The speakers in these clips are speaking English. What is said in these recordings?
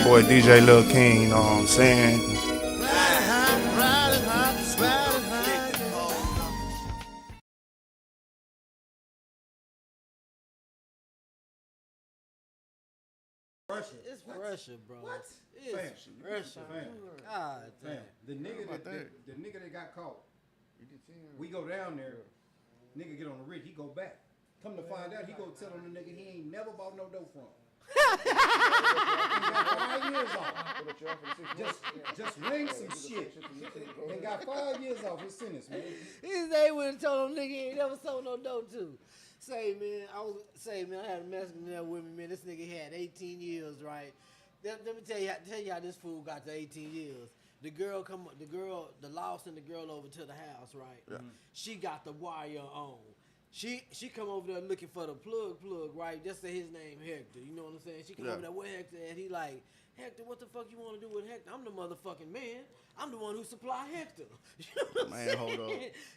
boy DJ Lil King, you know what I'm saying? It's pressure, bro. What? It's pressure. God damn. The nigga that got caught, we go down there, nigga get on the rig, he go back. Come to find out, he go tell on the nigga he ain't never bought no dope from. He got 5 years off. Just ring some shit. And got 5 years off his sentence, man. They would have told him nigga he ain't never sold no dope too. Say man, I had a Mexican there with me, man. This nigga had 18 years, right? Let me tell you how this fool got to 18 years. The law sent the girl over to the house, right? Yeah. She got the wire on. She come over there looking for the plug, right? Just say his name Hector. You know what I'm saying? She come over there with Hector, and he like, Hector, what the fuck you want to do with Hector? I'm the motherfucking man. I'm the one who supply Hector. You know what I'm saying? Hold on.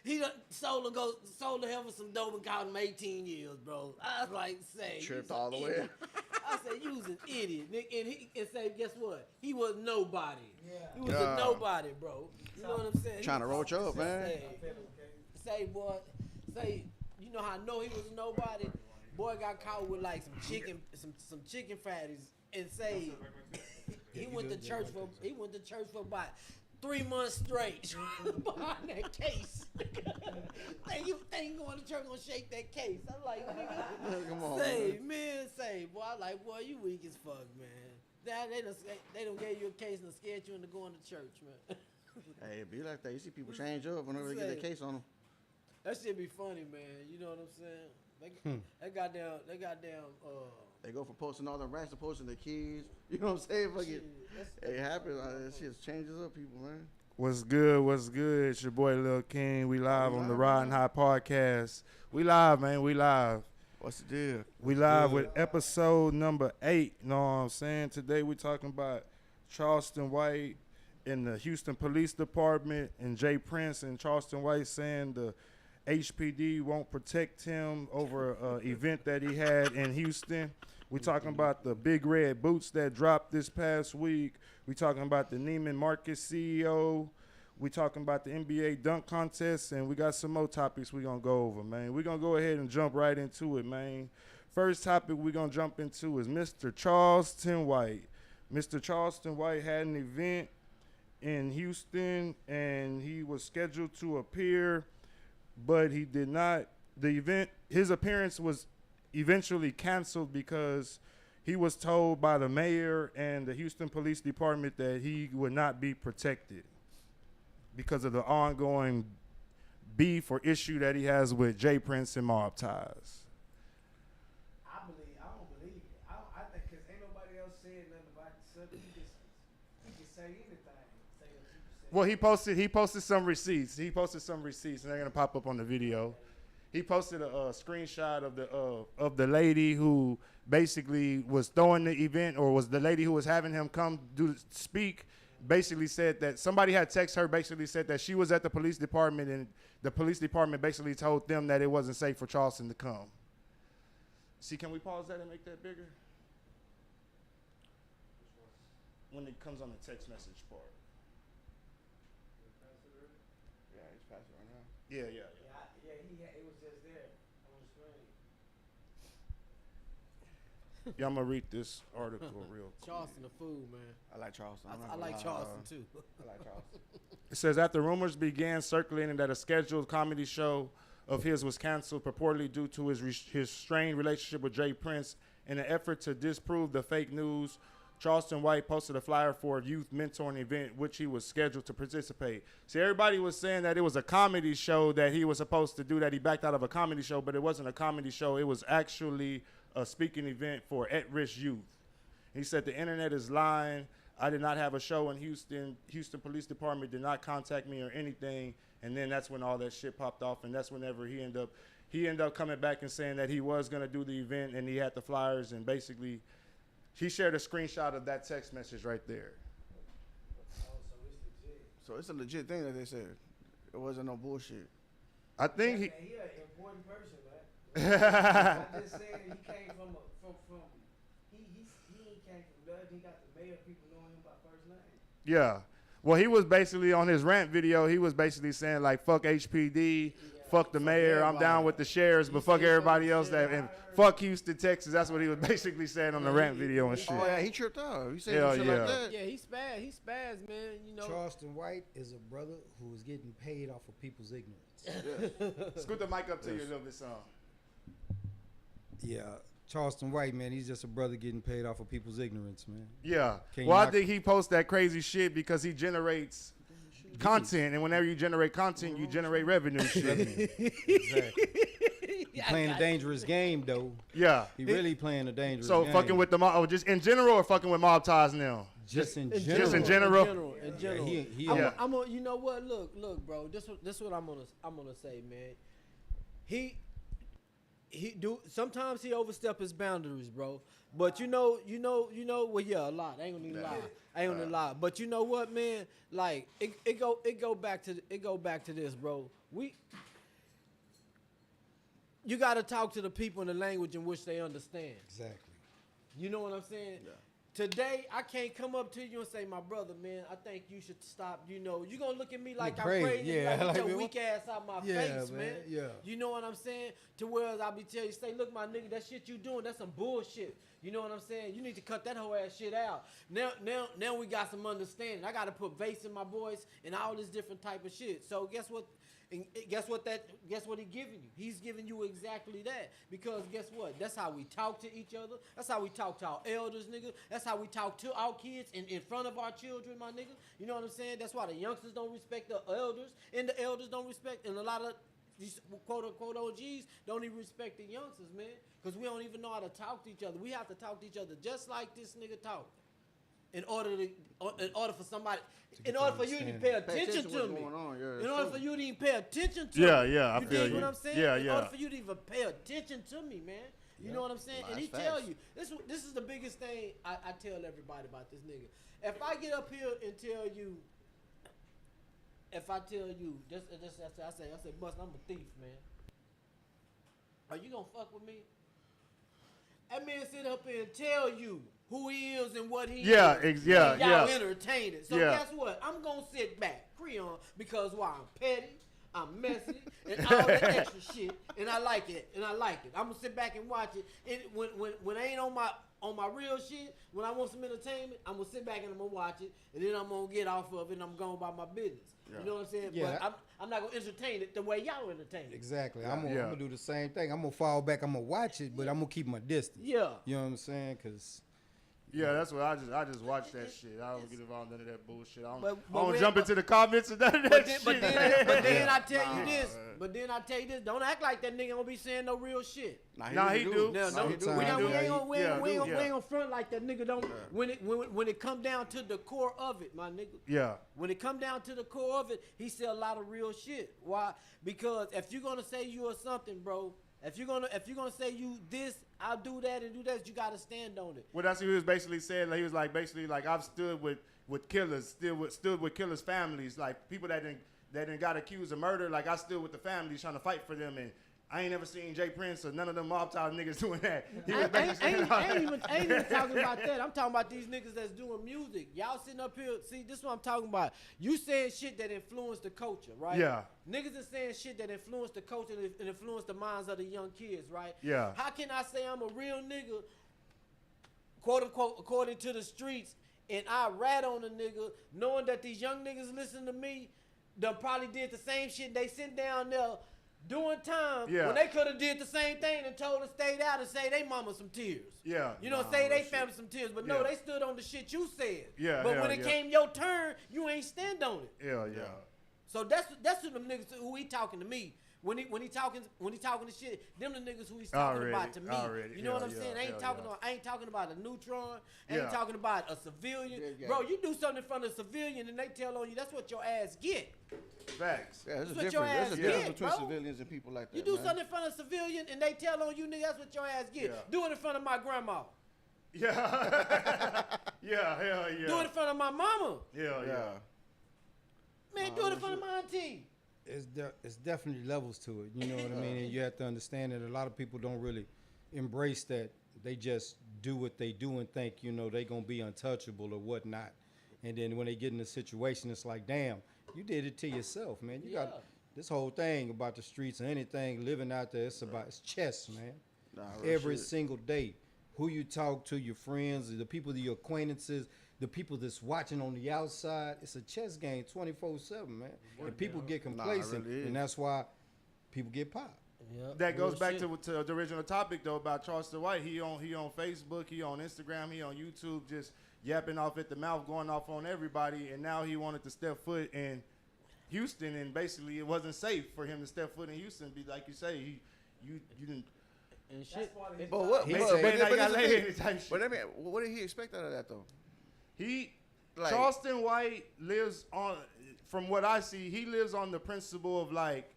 He sold the hell for some dope and called him 18 years, bro. I was like, say, tripped all the way. I said, you was an idiot, Nick. And say, guess what? He was nobody. Yeah. He was a nobody, bro. You know what I'm saying? Trying to roach up, man. Say, boy, you know how I know he was a nobody? Boy got caught with like some chicken fatties and say he went to church for about 3 months straight behind that case. think going to church gonna shake that case. I'm like, nigga, come on, boy, I like, boy, you weak as fuck, man. They don't gave you a case and scared you into going to church, man. Hey, it be like that. You see people change up whenever they get that case on them. That shit be funny, man. You know what I'm saying? They goddamn. They go from posting all the rats to posting the keys. You know what I'm saying? It happens. That shit changes up people, man. What's good? It's your boy Lil King. We live on the Ridin High podcast. We live, man. We live. What's the deal? We live with episode number 8. You know what I'm saying? Today we talking about Charleston White in the Houston Police Department and Jay Prince and Charleston White saying the HPD won't protect him over an event that he had in Houston. We talking about the big red boots that dropped this past week. We talking about the Neiman Marcus CEO. We talking about the NBA dunk contest, and we got some more topics we gonna go over, man. We gonna go ahead and jump right into it, man. First topic we gonna jump into is Mr. Charleston White. Mr. Charleston White had an event in Houston, and he was scheduled to appear, but he did not. His appearance was eventually canceled because he was told by the mayor and the Houston Police Department that he would not be protected because of the ongoing beef or issue that he has with Jay Prince and mob ties. I don't believe it. I think because ain't nobody else said nothing about the subject. He can say anything. Well, he posted some receipts. And they're gonna pop up on the video. He posted a screenshot of the lady who basically was throwing the event, or was the lady who was having him come speak. Basically said that somebody had texted her. Basically said that she was at the police department, and the police department basically told them that it wasn't safe for Charleston to come. See, can we pause that and make that bigger? When it comes on the text message part. Yeah, he's passing right now. Yeah. It was just there on the screen. Yeah, I'm gonna read this article real quick. Charleston, the fool, man. I like Charleston. I like Charleston too. I like Charleston. It says, after rumors began circulating that a scheduled comedy show of his was canceled purportedly due to his strained relationship with Jay Prince, in an effort to disprove the fake news, Charleston White posted a flyer for a youth mentoring event, which he was scheduled to participate. See, everybody was saying that it was a comedy show that he was supposed to do, that he backed out of a comedy show, but it wasn't a comedy show. It was actually a speaking event for at-risk youth. He said, the internet is lying. I did not have a show in Houston. Houston Police Department did not contact me or anything. And then that's when all that shit popped off, and that's whenever he ended up coming back and saying that he was going to do the event, and he had the flyers, and basically he shared a screenshot of that text message right there. So it's a legit thing that they said. It wasn't no bullshit. I think he an important person, man. I just saying he came from he came from nothing. He got the mayor people knowing him by first name. Yeah. Well, he was basically on his rant video. He was basically saying like, "Fuck HPD, fuck the mayor. I'm down with the sheriffs, but fuck everybody else and fuck Houston, Texas." That's what he was basically saying on the rant video and shit. Oh yeah, he tripped out. He said Hell shit yeah. like that. Yeah, he spaz, man. You know. Charleston White is a brother who is getting paid off of people's ignorance. Scoot the mic up to you a little bit, son. Yeah, Charleston White, man, he's just a brother getting paid off of people's ignorance, man. Yeah. Can you Well, I knock- think he posts that crazy shit because he generates content, and whenever you generate content, you generate revenue. Shit. Exactly. He playing a dangerous game, though. Yeah. He really playing a dangerous So game. fucking with the mob, just in general, or fucking with mob ties now? Just in Just general. in general. In general. Yeah, Yeah. I'm gonna, you know what? Look, bro. This what I'm gonna say, man. He do sometimes he overstep his boundaries, bro. But you know, well, yeah, a lot. I ain't gonna even lie. I ain't gonna lie. But you know what, man? Like it go back to this, bro. You gotta talk to the people in the language in which they understand. Exactly. You know what I'm saying? Yeah. Today, I can't come up to you and say, my brother, man, I think you should stop. You know, you're going to look at me like I'm crazy. crazy. Yeah, like, like, your man, weak ass out my Yeah, face, man. yeah. You know what I'm saying? To where I'll be telling you, say, look, my nigga, that shit you doing, that's some bullshit. You know what I'm saying? You need to cut that whole ass shit out. Now we got some understanding. I got to put bass in my voice and all this different type of shit. So guess what? And guess what he giving you? He's giving you exactly that. Because guess what? That's how we talk to each other. That's how we talk to our elders, nigga. That's how we talk to our kids in front of our children, my nigga. You know what I'm saying? That's why the youngsters don't respect the elders, and the elders don't respect, and a lot of these quote-unquote OGs don't even respect the youngsters, man. Because we don't even know how to talk to each other. We have to talk to each other just like this nigga talk. In order for you to pay attention to me. In order for you to even pay attention to me. Yeah, I You feel dig you. what I'm saying? Yeah, In yeah. order for you to even pay attention to me, man. You know what I'm saying? And he Nice tell facts. you, this is the biggest thing I tell everybody about this nigga. If I get up here and tell you, I say, Bust, I'm a thief, man. Are you gonna fuck with me? That man sit up here and tell you who he is and what he Yeah, is. yeah, And y'all yeah. entertain it. So Yeah. guess what? I'm gonna sit back, Creon, because why? I'm petty, I'm messy, and all that extra shit, and I like it. I'm gonna sit back and watch it. And when I ain't on my real shit, when I want some entertainment, I'm gonna sit back and I'm gonna watch it, and then I'm gonna get off of it and I'm going about my business. You know what I'm saying? Yeah. But I'm not gonna entertain it the way y'all entertain it. Exactly. Yeah. I'm gonna do the same thing. I'm gonna fall back. I'm gonna watch it, but I'm gonna keep my distance. Yeah. You know what I'm saying? Cause Yeah, that's what I just watch that shit. I don't get involved in none of that bullshit. I But don't we- jump into the comments and none of that But shit. then I tell you this. But then I tell you this. Don't act like that nigga gonna be saying no real shit. Nah, he do. No, Sometimes, we ain't yeah, gonna we ain't gonna front like that nigga. Don't when it come down to the core of it, my nigga. Yeah. When it come down to the core of it, he said a lot of real shit. Why? Because if you're gonna say you are something, bro. If you're gonna say you this, I'll do that and do that. You gotta stand on it. Well, that's what he was basically saying. Like, he was like basically like I've stood with killers, stood with killers' families, like people that didn't got accused of murder. Like I stood with the families trying to fight for them, and I ain't never seen Jay Prince or none of them mob type niggas doing that. He was basically saying all I ain't that. even talking about that. I'm talking about these niggas that's doing music. Y'all sitting up here. See, this is what I'm talking about. You saying shit that influenced the culture, right? Yeah. Niggas is saying shit that influenced the culture and influenced the minds of the young kids, right? Yeah. How can I say I'm a real nigga, quote unquote, according to the streets, and I rat on a nigga, knowing that these young niggas listen to me, done probably did the same shit. They sit down there doing time when they could have did the same thing and told her stayed out and say they mama some tears. Yeah. You know, say they family some tears, but no, they stood on the shit you said. Yeah, But yeah, when it yeah. came your turn, you ain't stand on it. Yeah. So that's who them niggas who he talking to me. When he talking to shit, them the niggas who he's talking about to me. You know what I'm saying? I ain't talking about a neutron. I ain't talking about a civilian. Yeah. Bro, you do something in front of a civilian and they tell on you, that's what your ass get. Facts. Yeah, there's a That's what difference. your There's ass a get, difference between bro. civilians and people like that. You do man. something in front of a civilian and they tell on you, nigga, that's what your ass get. Yeah. Do it in front of my grandma. Yeah. Yeah. Hell yeah. Do it in front of my mama. Yeah. Man, do it in front of my auntie. it's definitely levels to it. You know what I mean? And you have to understand that a lot of people don't really embrace that they just do what they do and think, they going to be untouchable or whatnot. And then when they get in a situation, it's like, damn, you did it to yourself, man. You got this whole thing about the streets or anything living out there. It's chess, man. Nah, Every shit. single day. Who you talk to, your friends, the people, your acquaintances, the people that's watching on the outside. It's a chess game 24/7, man. And people get complacent, really is. and that's why people get popped. Yep. That goes Real back shit. to the original topic though about Charleston White. He on Facebook, he on Instagram, he on YouTube, just yapping off at the mouth, going off on everybody. And now he wanted to step foot in Houston, and basically it wasn't safe for him to step foot in Houston. Be like you say, you didn't. And shit. But what? He But, said- but, Man, I but, got this is laid the any thing. type shit. But I mean, what did he expect out of that though? He Like- Charleston White lives on, from what I see, he lives on the principle of like,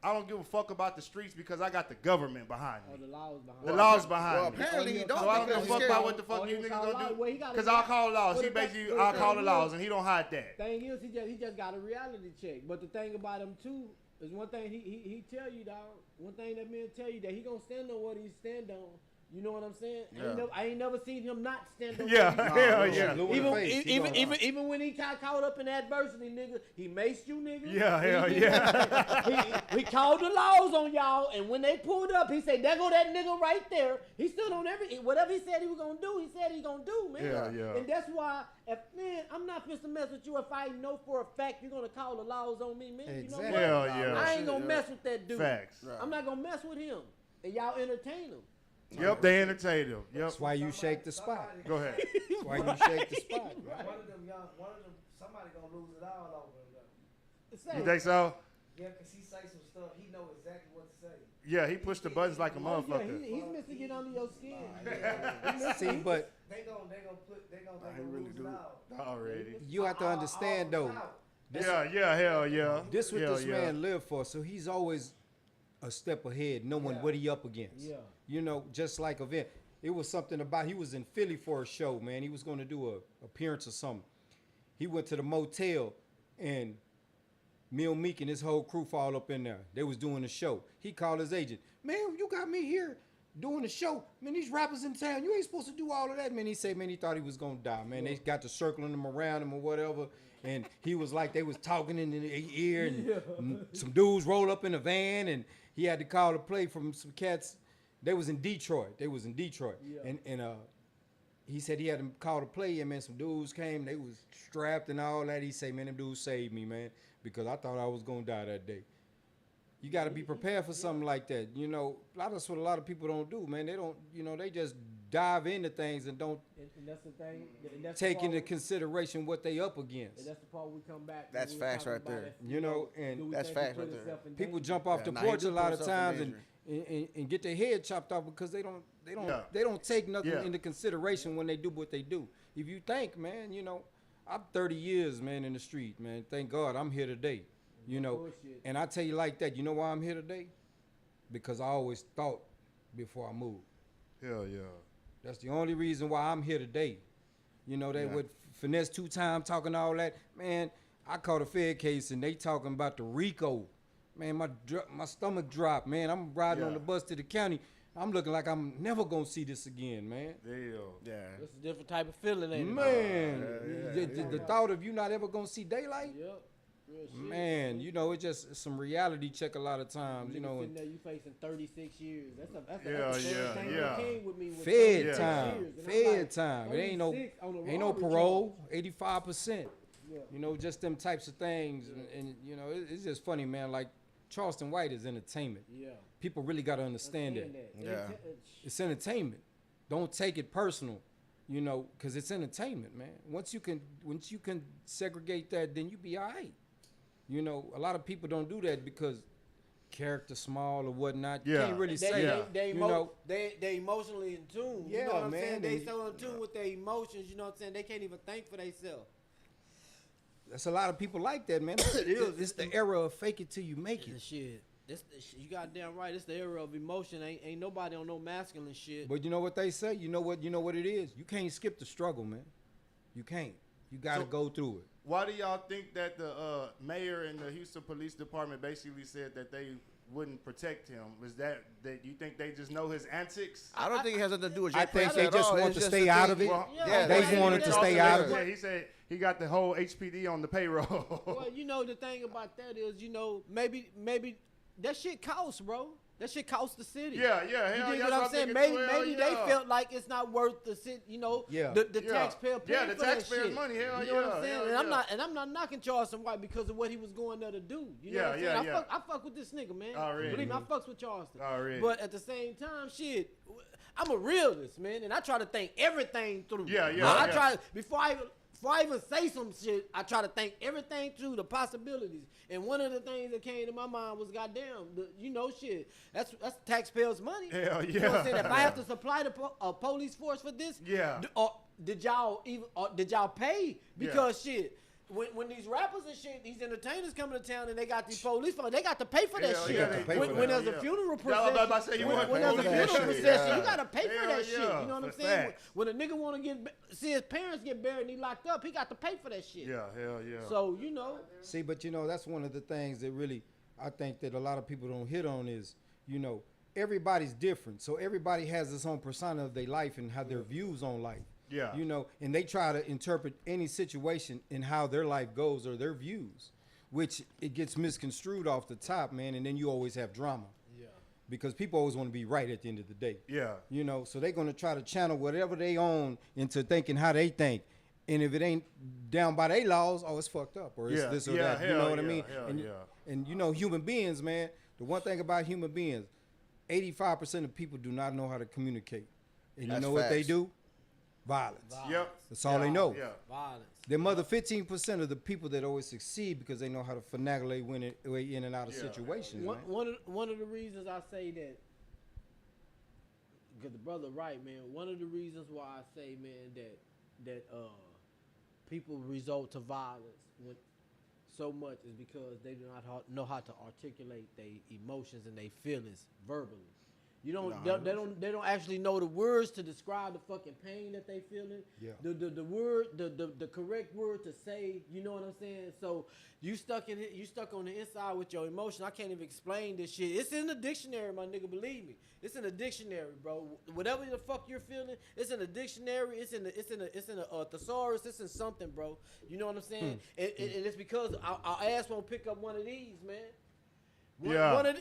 I don't give a fuck about the streets because I got the government behind Oh, me. the laws behind The it. laws Well, behind me. apparently he So don't. So I don't give a because fuck he's about scared. what the fuck Oh, you he niggas call gonna laws. do. Well, he gotta Because get- I'll call laws. But He the basically, thing- I'll the call thing the laws, is- and he don't hide that. Thing is, he just got a reality check. But the thing about him too is one thing he tell you, dog. One thing that man tell you that he gonna stand on what he stand on. You know what I'm saying? Yeah. I ain't never seen him not stand on. Yeah, what he hell Nah, yeah. blue in the face, he gonna- Even when he got caught up in adversity, nigga, he maced you, nigga. Yeah, hell He did yeah. that. he called the laws on y'all, and when they pulled up, he said, "There go that nigga right there." He stood on whatever he said he was gonna do. He said he gonna do, man. Yeah, yeah. And that's why, I'm not supposed to mess with you if I know for a fact you're gonna call the laws on me, man. You know Exactly. what? Hell Nah, yeah. I ain't shit, gonna yeah. mess with that dude. Facts. Right. I'm not gonna mess with him, and y'all entertain him. Yep, they entertain him. Yep. That's why you shake the spot. Go ahead. That's why you shake the spot. man. One of them, somebody gonna lose it all over him though. It's You think so? Yeah, cause he say some stuff, he know exactly what to say. Yeah, he pushed the buttons like a Yeah, motherfucker. he's meant to get under your skin. See, but They gonna really lose do. it all. Already. you have to understand though. Yeah, hell yeah. This what Hell this yeah. man lived for, so he's always a step ahead, knowing Yeah. what he up against. Yeah. Just like event. It was something about he was in Philly for a show, man. He was going to do a appearance or something. He went to the motel, and Mill Meek and his whole crew fall up in there. They was doing a show. He called his agent, man, you got me here doing the show. Man, these rappers in town, you ain't supposed to do all of that, man. He said, man, he thought he was gonna die, man. They got to circling him around him or whatever. And he was like, they was talking in their ear, and some dudes roll up in a van, and he had to call the play from some cats. They was in Detroit. Yeah. And he said he had to call the play, and man, some dudes came. They was strapped and all that. He said, man, them dudes saved me, man, because I thought I was gonna die that day. You got to be prepared for something like that. That's what a lot of people don't do, man. They don't, they just dive into things and don't And that's the thing. And that's the take part into we- consideration what they up and against. that's the part we come back. That's when we facts talking right about there. if, And do we that's think he facts put right there. himself in People danger? jump off the Yeah, nah, he porch do a put lot of himself in times danger. and get their head chopped off because they don't Yeah. take nothing Yeah. into consideration when they do what they do. If you think, man, I'm 30 years, man, in the street, man. Thank God I'm here today. Bullshit. And I tell you like that, you know why I'm here today? Because I always thought before I moved. Hell yeah. That's the only reason why I'm here today. They Yeah. would finesse 2 times talking all that. Man, I caught a Fed case and they talking about the RICO. Man, my stomach dropped, man. I'm riding on Yeah. the bus to the county. I'm looking like I'm never gonna see this again, man. Damn. Yeah. It's a different type of feeling, ain't it? Man, yeah, the thought of you not ever gonna see daylight, Yep. Real shit. man. It's some reality check a lot of times, Sitting and there, you facing 36 years. That's Yeah, the first yeah, thing yeah. that came with me. Was Fed 36 time, years. And I'm Fed like, time. It ain't no 36 on the ain't no robbery parole, 85%. charge. Yeah. Just them types of things, and it's just funny, man. Like Charleston White is entertainment. Yeah. People really got to understand that. Yeah. It's entertainment. Don't take it personal, because it's entertainment, man. Once you can segregate that, then you be all right. A lot of people don't do that because character small or whatnot. You Yeah. can't really say, Yeah. They emotionally in tune. You Yeah, know what I'm man, saying? They and- so in tune with their emotions. You know what I'm saying? They can't even think for themselves. That's a lot of people like that, man. It's the era of fake it till you make The it. shit. You goddamn right. It's the era of emotion. Ain't nobody on no masculine shit. But you know what they say? You know what it is? You can't skip the struggle, man. You can't. You got to So- go through it. Why do y'all think that the mayor and the Houston Police Department basically said that they wouldn't protect him? Is that you think they just know his antics? I don't think it has nothing to do with I Jay think Prince they at just all. want It's to just stay the out thing- of it. Well, Yeah, they wanted to stay out of it. Yeah, he said he got the whole HPD on the payroll. Well, you know the thing about that is, you know, maybe that shit costs, bro. That shit costs the city. Yeah, You hell, dig that's what I'm saying? thinking Maybe too, hell, they yeah. felt like it's not worth the city. You know, Yeah. the Yeah. taxpayer paying Yeah, the for that taxpayers' shit. money, hell, you know what yeah, I'm saying? hell, And yeah. I'm not knocking Charleston White because of what he was going there to do. You know Yeah, what I'm saying? yeah. I fuck with this nigga, man. Already. Believe me, I fucks with Charleston. Already. But at the same time, shit, I'm a realist, man, and I try to think everything through. Yeah, yeah, I yeah. try before I even say some shit, I try to think everything through, the possibilities. And one of the things that came to my mind was, goddamn, shit. That's taxpayers' money. Hell You know what I'm saying? yeah. If I have to supply the police force for this, Yeah. did y'all pay? Because shit. When these rappers and shit, these entertainers coming to town and they got these police force, they got to pay for that Hell shit. yeah, they pay when for when that, there's a yeah. funeral Yeah, I was procession, about to say, you want when to there's a pay for that funeral shit. procession, Yeah. you got to pay for Hell that shit. yeah, You know what I'm for saying? facts. When a nigga want to see his parents get buried and he locked up, he got to pay for that shit. Yeah, hell yeah. So, you know. See, but you know, that's one of the things that really I think that a lot of people don't hit on is, you know, everybody's different. So everybody has its own persona of their life and how their views on life. Yeah. You know, and they try to interpret any situation in how their life goes or their views, which it gets misconstrued off the top, man, and then you always have drama. Yeah. Because people always want to be right at the end of the day. Yeah. You know, so they're going to try to channel whatever they own into thinking how they think. And if it ain't down by their laws, oh, it's fucked up, or it's Yeah, this or yeah, that. You know hell what I yeah, mean? hell And, yeah. and you know, human beings, man, the one thing about human beings, 85% of people do not know how to communicate. And you That's know what they facts. do? Violence. Yep. That's all they know. Yeah. Violence. Them other 15% of the people that always succeed because they know how to finagle their way in and out of Yeah. situations, man. One of the reasons I say that, because the brother right, man. One of the reasons why I say, man, that people resort to violence when so much is because they do not know how to articulate their emotions and their feelings verbally. You don't. They don't actually know the words to describe the fucking pain that they feeling. Yeah. The correct word to say. You know what I'm saying? So you stuck on the inside with your emotion. I can't even explain this shit. It's in the dictionary, my nigga. Believe me, it's in the dictionary, bro. Whatever the fuck you're feeling, it's in the dictionary. It's in a thesaurus. It's in something, bro. You know what I'm saying? And it's because our ass won't pick up one of these, man. One of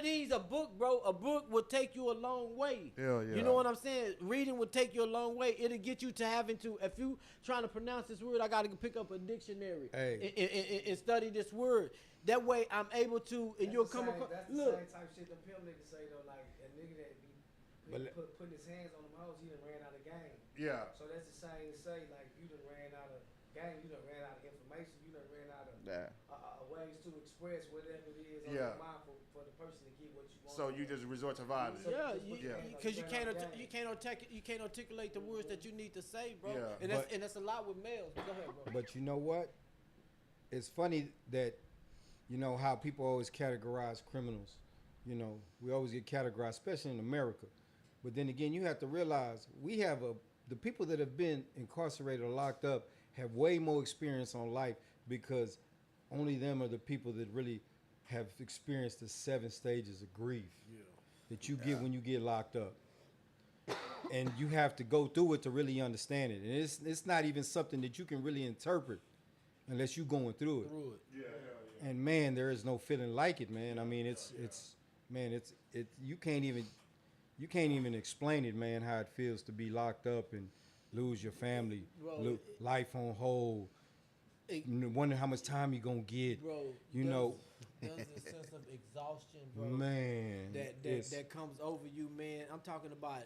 these, a book, bro. A book will take you a long way. Hell yeah. You know what I'm saying? Reading will take you a long way. It'll get you to having to, if you trying to pronounce this word, I got to pick up a dictionary and study this word. That way, I'm able to, and you'll come across. That's the Look, same type shit them pimp niggas say though. Like a nigga that be putting his hands on them hoes, he done ran out of game. Yeah. So that's the same to say like you done ran out of game, you done ran out of information, you done ran out of ways to express whatever it is on your mind for the person to get what you want. So you just resort to violence. because you can't articulate the words that you need to say, bro. Yeah. And that's a lot with males. Go ahead, bro. But you know what? It's funny that, you know, how people always categorize criminals. You know, we always get categorized, especially in America. But then again, you have to realize we have the people that have been incarcerated or locked up have way more experience on life because only them are the people that really have experienced the 7 stages of grief that you get when you get locked up. And you have to go through it to really understand it. And it's not even something that you can really interpret unless you're going through it. And man, there is no feeling like it, man. I mean, it's you can't even explain it, man, how it feels to be locked up and lose your family, life on hold. Wonder how much time you gonna get. Bro, you know. There's a sense of exhaustion, bro. Man, that comes over you, man. I'm talking about.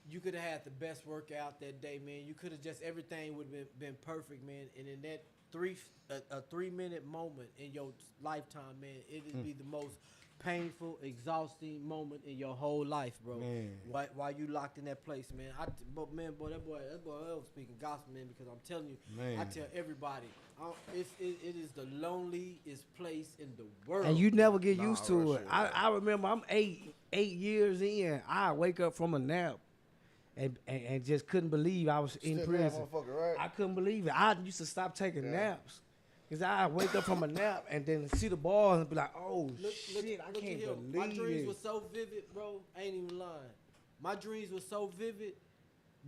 You could have had the best workout that day, man. You could have just everything would have been perfect, man. And in that 3-minute moment in your lifetime, man, it would be the most painful, exhausting moment in your whole life, bro. Man. While you locked in that place, man. That boy was speaking gospel, man. Because I'm telling you, man. I tell everybody, it is the loneliest place in the world. And you never get used to it. I remember I'm 8 years in. I wake up from a nap. And just couldn't believe I was in prison. Right? I couldn't believe it. I used to stop taking naps Cause I wake up from a nap and then see the ball and be like, oh Look, shit, I look can't at him. believe My dreams it. were so vivid, bro. I ain't even lying. My dreams were so vivid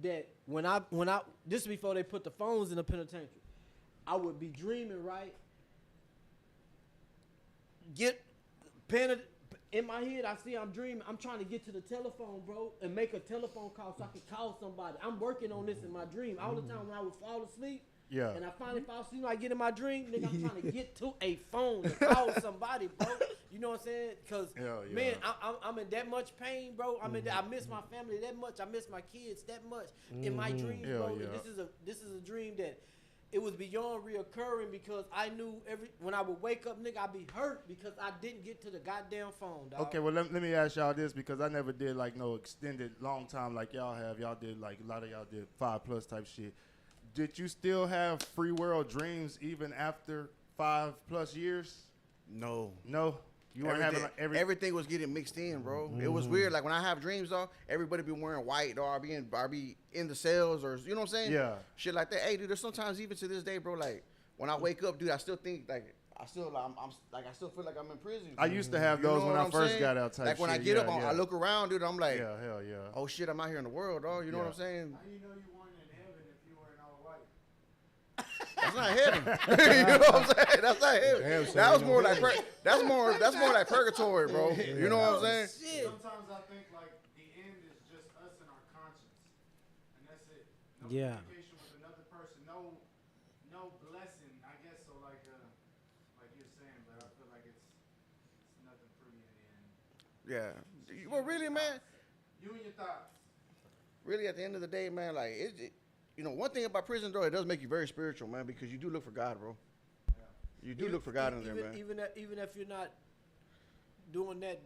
that when I this is before they put the phones in the penitentiary, I would be dreaming, right? Get pen in my head. I see I'm dreaming. I'm trying to get to the telephone, bro, and make a telephone call so I can call somebody. I'm working on this in my dream all the time when I would fall asleep. Yeah. And I finally fall asleep. I get in my dream, nigga. I'm trying to get to a phone to call somebody, bro. You know what I'm saying? Cause Hell yeah. man, I'm in that much pain, bro. I'm in that, I miss my family that much. I miss my kids that much in my dreams, Hell bro. yeah. And this is a dream that it was beyond reoccurring because I knew when I would wake up, nigga, I'd be hurt because I didn't get to the goddamn phone, dog. Okay, well let me ask y'all this because I never did like no extended long time like y'all have. Y'all did like a lot of y'all did 5+ type shit. Did you still have free world dreams even after 5+ years? No. No, you weren't having like everything was getting mixed in, bro. It was weird. Like when I have dreams, though, everybody be wearing white, or I be in the cells, or you know what I'm saying? Yeah. Shit like that. Hey, dude, there's sometimes even to this day, bro. Like when I wake up, dude, I still think like I still feel like I'm in prison. I used to have those when I first got out. Type like when I shit. get up, Yeah. I look around, dude. I'm like, Yeah, hell yeah. oh shit, I'm out here in the world, dog. You know what I'm saying? How you know you weren't in heaven if you weren't all white? That's not heaven. You know what I'm saying? That's not heaven. That was more like that's more like purgatory, bro. You know what I'm saying? Shit. Sometimes I think like the end is just us and our conscience, and that's it. No Yeah. communication with another person. No blessing. I guess so. Like you're saying, but I feel like it's nothing pretty in the end. Yeah. Well, really, man. You and your thoughts. Really, at the end of the day, man, like you know, one thing about prison, though, it does make you very spiritual, man, because you do look for God, bro. You do look for God in there, man. Even if you're not doing that,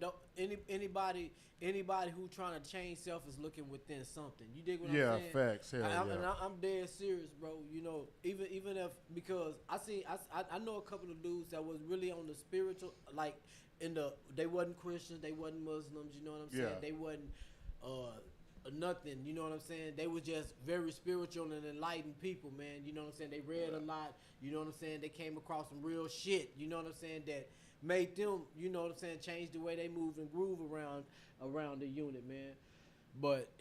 anybody who trying to change self is looking within something. You dig what I'm saying? Yeah, facts. Hell yeah. And I'm dead serious, bro. You know, even if because I know a couple of dudes that was really on the spiritual, like they wasn't Christians, they wasn't Muslims. You know what I'm saying? Yeah. They wasn't nothing. You know what I'm saying? They was just very spiritual and enlightened people, man. You know what I'm saying? They read a lot. You know what I'm saying? They came across some real shit. You know what I'm saying? That made them, you know what I'm saying, change the way they move and groove around the unit, man. But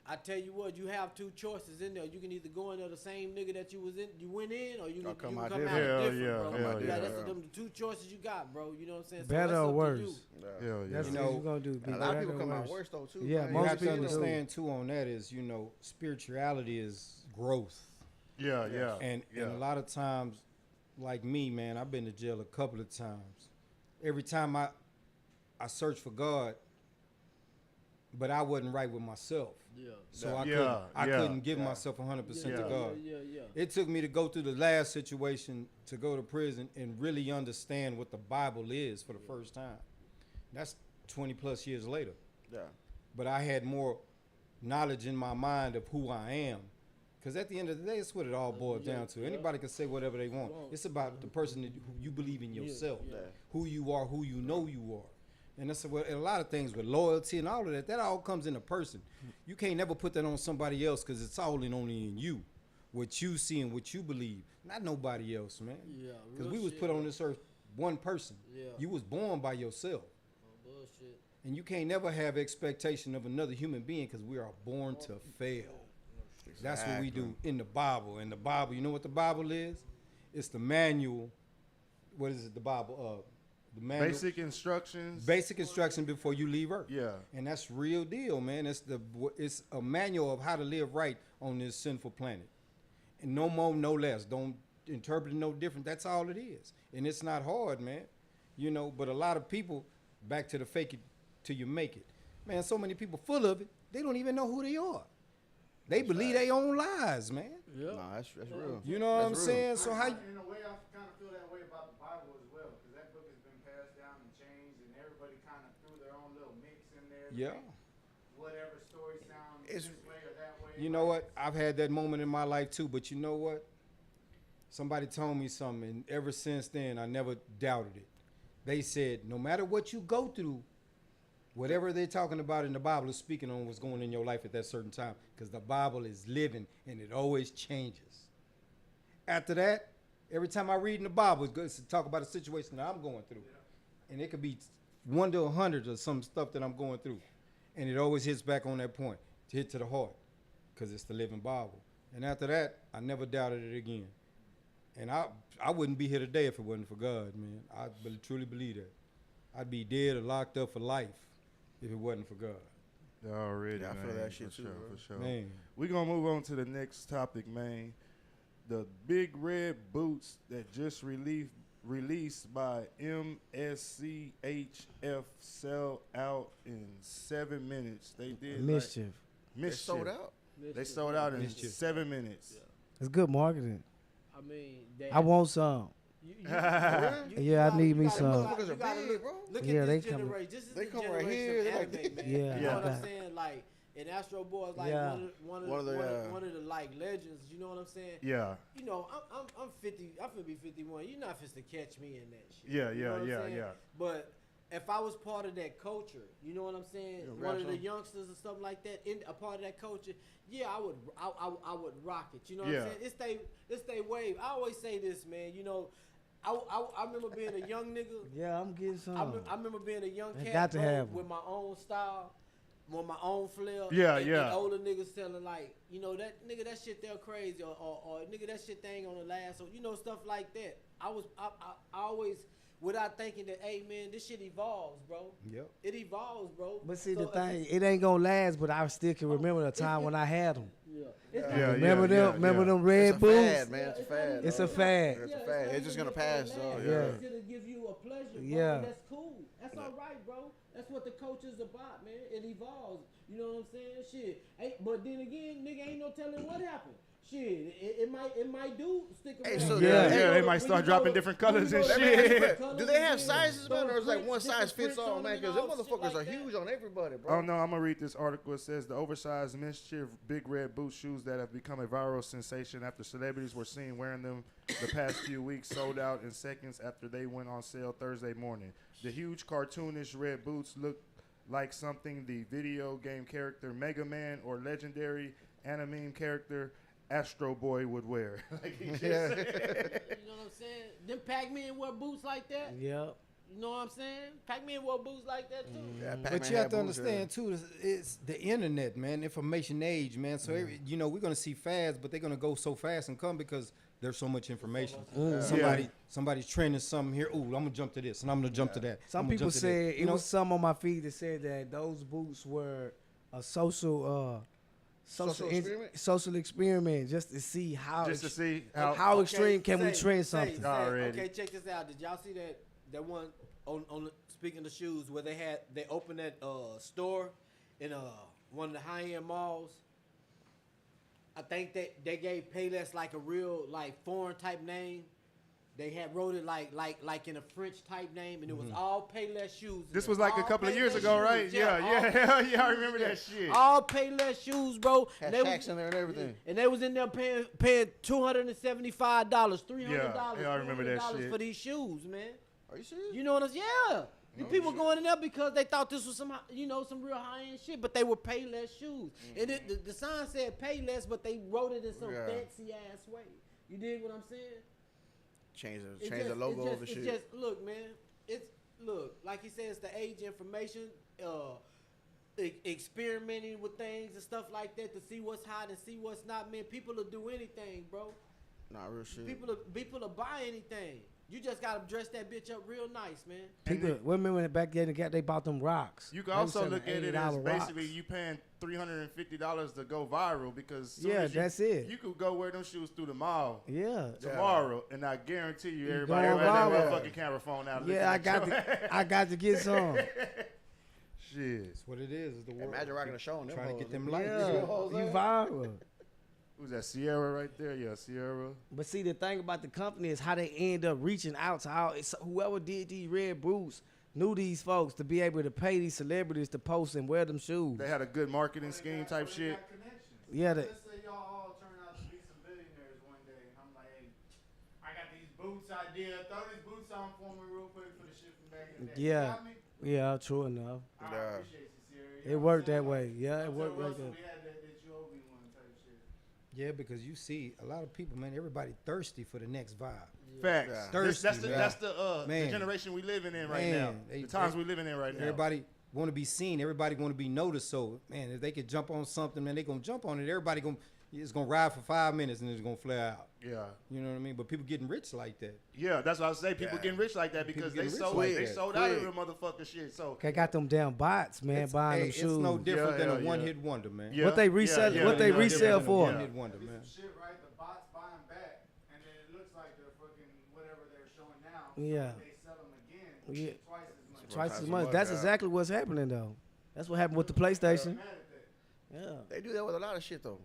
I tell you what, you have two choices in there. You can either go in there the same nigga that you went in, or you can come out different, Hell bro. yeah. That's the two choices you got, bro. You know what I'm saying? Better that's or up to worse? you. Hell yeah. That's You what know, you're gonna do. A lot of people come out worse, though, too. Yeah, man. You most have to people do. understand too on that is, you know, spirituality is growth. Yeah. And a lot of times, like me, man, I've been to jail a couple of times. Every time I searched for God, but I wasn't right with myself. Yeah. So I couldn't give myself 100% to God. Yeah. It took me to go through the last situation to go to prison and really understand what the Bible is for the first time. That's 20+ years later. Yeah. But I had more knowledge in my mind of who I am. Because at the end of the day, it's what it all boils down to. Anybody can say whatever they want. It's about the person who you believe in yourself, who you are, who you know you are. And that's a lot of things with loyalty and all of that. That all comes in a person. You can't never put that on somebody else because it's all only in you. What you see and what you believe, not nobody else, man. Yeah, because real we was shit, put on bro. this earth one person. Yeah. You was born by yourself. Bullshit. And you can't never have expectation of another human being because we are born to fail. That's what we do in the Bible. In the Bible, you know what the Bible is? It's the manual. What is it? The Bible. The manual. Basic instructions. Basic instruction before you leave Earth. Yeah. And that's real deal, man. It's a manual of how to live right on this sinful planet. And no more, no less. Don't interpret it no different. That's all it is. And it's not hard, man. You know, but a lot of people, back to the fake it till you make it. Man, so many people full of it, they don't even know who they are. They believe their own lies, man. Yeah. Nah, that's real. You know what I'm saying? So how? In a way, I kind of feel that way about the Bible as well, because that book has been passed down and changed, and everybody kind of threw their own little mix in there. to Yeah. make Whatever story sounds It's- this way or that way. You know what? I've had that moment in my life too, but you know what? Somebody told me something, and ever since then, I never doubted it. They said, no matter what you go through, whatever they're talking about in the Bible is speaking on what's going on in your life at that certain time, because the Bible is living and it always changes. After that, Every time I read in the Bible, it's to talk about a situation that I'm going through. And it could be 1 to 100 or some stuff that I'm going through. And it always hits back on that point, to hit to the heart, because it's the living Bible. And after that, I never doubted it again. And I wouldn't be here today if it wasn't for God, man. I truly believe that. I'd be dead or locked up for life if it wasn't for God. Already, Yeah, I man. feel that shit for too, sure, bro. for sure. Man. We're going to move on to the next topic, man. The big red boots that just released by MSCHF sell out in 7 minutes. They did Mischief. Mischief. They sold out. They sold out in Mischief. 7 minutes. It's good marketing. I mean, I want some. Yeah, I need me some. Motherfuckers are big, bro. Look Yeah, at they this coming. generation. This is They the come right generation here, of they like- anime, man. Yeah, You know what yeah. I'm saying? Like, and Astro Boy is like Yeah. one of One of the, one of the like legends. You know what I'm saying? Yeah. You know, I'm 50. I'm finna be 51. You're not finna catch me in that shit. Yeah, You know what I'm yeah, saying? yeah. But if I was part of that culture, you know what I'm saying? You gonna One grab of the some? youngsters or something like that, in a part of that culture, yeah, I would rock it. You know what Yeah. I'm saying? It's they wave. I always say this, man. You know, I remember being a young nigga. Yeah, I'm getting some. I remember being a young I cat, got to bro, have 'em. with my own style, with my own flair. Yeah, and, yeah. And older niggas telling like, you know, that nigga, that shit they're crazy, or nigga, that shit they ain't gonna last, or you know, stuff like that. I always, without thinking that, hey man, this shit evolves, bro. Yep. It evolves, bro. But see, So the if- thing, it ain't gonna last. But I still can remember the time when I had them. Yeah. Yeah, Remember them? yeah, Remember yeah. them red It's a boots? fad, man. It's a fad. It's dog. a fad. It's a fad. It's just gonna pass, though. Yeah. It's gonna give you a pleasure, bro. Yeah. And that's cool. That's all right, bro. That's what the coach is about, man. It evolves. You know what I'm saying? Shit. But then again, nigga, ain't no telling what happened. Shit, it might do stick around. Hey, so Yeah, Yeah. yeah, they might start dropping different colors and shit. Do they have sizes, man, or is like one size fits all, man? Because them motherfuckers are huge on everybody, bro. Oh no, I'm gonna read this article. It says the oversized Mischief big red boot shoes that have become a viral sensation after celebrities were seen wearing them the past few weeks sold out in seconds after they went on sale Thursday morning. The huge cartoonish red boots look like something the video game character Mega Man or legendary anime character Astro Boy would wear. Like he just said. You know what I'm saying? Them Pac-Man wear boots like that. Yep. You know what I'm saying? Pac-Man wore boots like that too. Yeah, But Pac-Man you have had to boots, understand too, it's the internet, man, information age, man. So you know, we're gonna see fads, but they're gonna go so fast and come because there's so much information. Somebody's training something here. Ooh, I'm gonna jump to this, and I'm gonna jump to that. Some I'm gonna people jump to that. said You it know, was some on my feed that said that those boots were a social experiment just to see how Just to see how. how extreme can we Say, trend something. Already. Okay, check this out. Did y'all see that one on speaking of shoes where they opened that store in one of the high end malls? I think they gave Payless like a real like foreign type name. They had wrote it like in a French type name, and it was all Payless shoes. This was like a All couple of years Payless ago, shoes. right? Yeah, I remember that shit. All Payless shoes, bro. Had And they shacks in there and everything. And they was in there paying $275, $300 Yeah, I remember that $400 shit. for these shoes, man. Are you serious? You know what I'm saying? Yeah. You people going in there because they thought this was some real high end shit, but they were Payless shoes. And the sign said Payless, but they wrote it in some Yeah. fancy ass way. You dig what I'm saying? Change It's the just- logo it's of the just- shit. It's just look, man. Look like he says the age information, experimenting with things and stuff like that to see what's hot and see what's not. Man, people will do anything, bro. Nah, real shit. People will buy anything. You just gotta dress that bitch up real nice, man. People, women went back there and they bought them rocks. You can They was also selling look at it as $80 basically rocks. you paying $350 to go viral because soon Yeah, as you, that's it. You could go wear them shoes through the mall Yeah. tomorrow, and I guarantee you You everybody going will have that viral. motherfucking camera phone out. Yeah, I got to get some. Shit. that's what it is. Is the world. Imagine rocking a show on them Trying to hoes. get them Yeah, likes. you viral. Who's that? Sierra right there? Yeah, Sierra. But see, the thing about the company is how they end up reaching out to whoever did these red boots knew these folks to be able to pay these celebrities to post and wear them shoes. They had a good marketing scheme type shit. Yeah, Let's say y'all all turn out to be some billionaires one day, and I'm like, hey, I got these boots idea. Throw these boots on for me real quick for the shit from back in the day. You Yeah. got me? Yeah, true enough. I Yeah. appreciate you, Sierra. You It know what worked I'm that saying? way. Yeah, it Don't worked tell like Russell that. we had that you owe me one type shit. Yeah, because you see a lot of people, man. Everybody thirsty for the next vibe. Facts. Yeah. Thirsty, That's the Man. generation we living in right now. Man, The times we living in right now. Everybody want to be seen. Everybody want to be noticed. So, man, if they could jump on something, man, they gonna jump on it. Everybody it's gonna ride for 5 minutes and it's gonna flare out. Yeah. You know what I mean? But people getting rich like that. Yeah, that's what I say. People getting rich like that because People they getting sold rich like they that. sold out of the motherfucker shit. So They got them damn bots, man, buying them It's shoes. no different Yeah, than a yeah. one-hit wonder, man. yeah, What they resell- yeah, what they yeah, resell yeah, for? yeah. One-hit wonder, Be man. some shit, right? The bots buy them back, and then it looks like they're fucking whatever they're showing now. Yeah. So they sell them again Yeah. twice as much. Twice as as much. much, That's yeah. exactly what's happening though. That's what happened with the PlayStation. Mad at that. Yeah. They do that with a lot of shit though.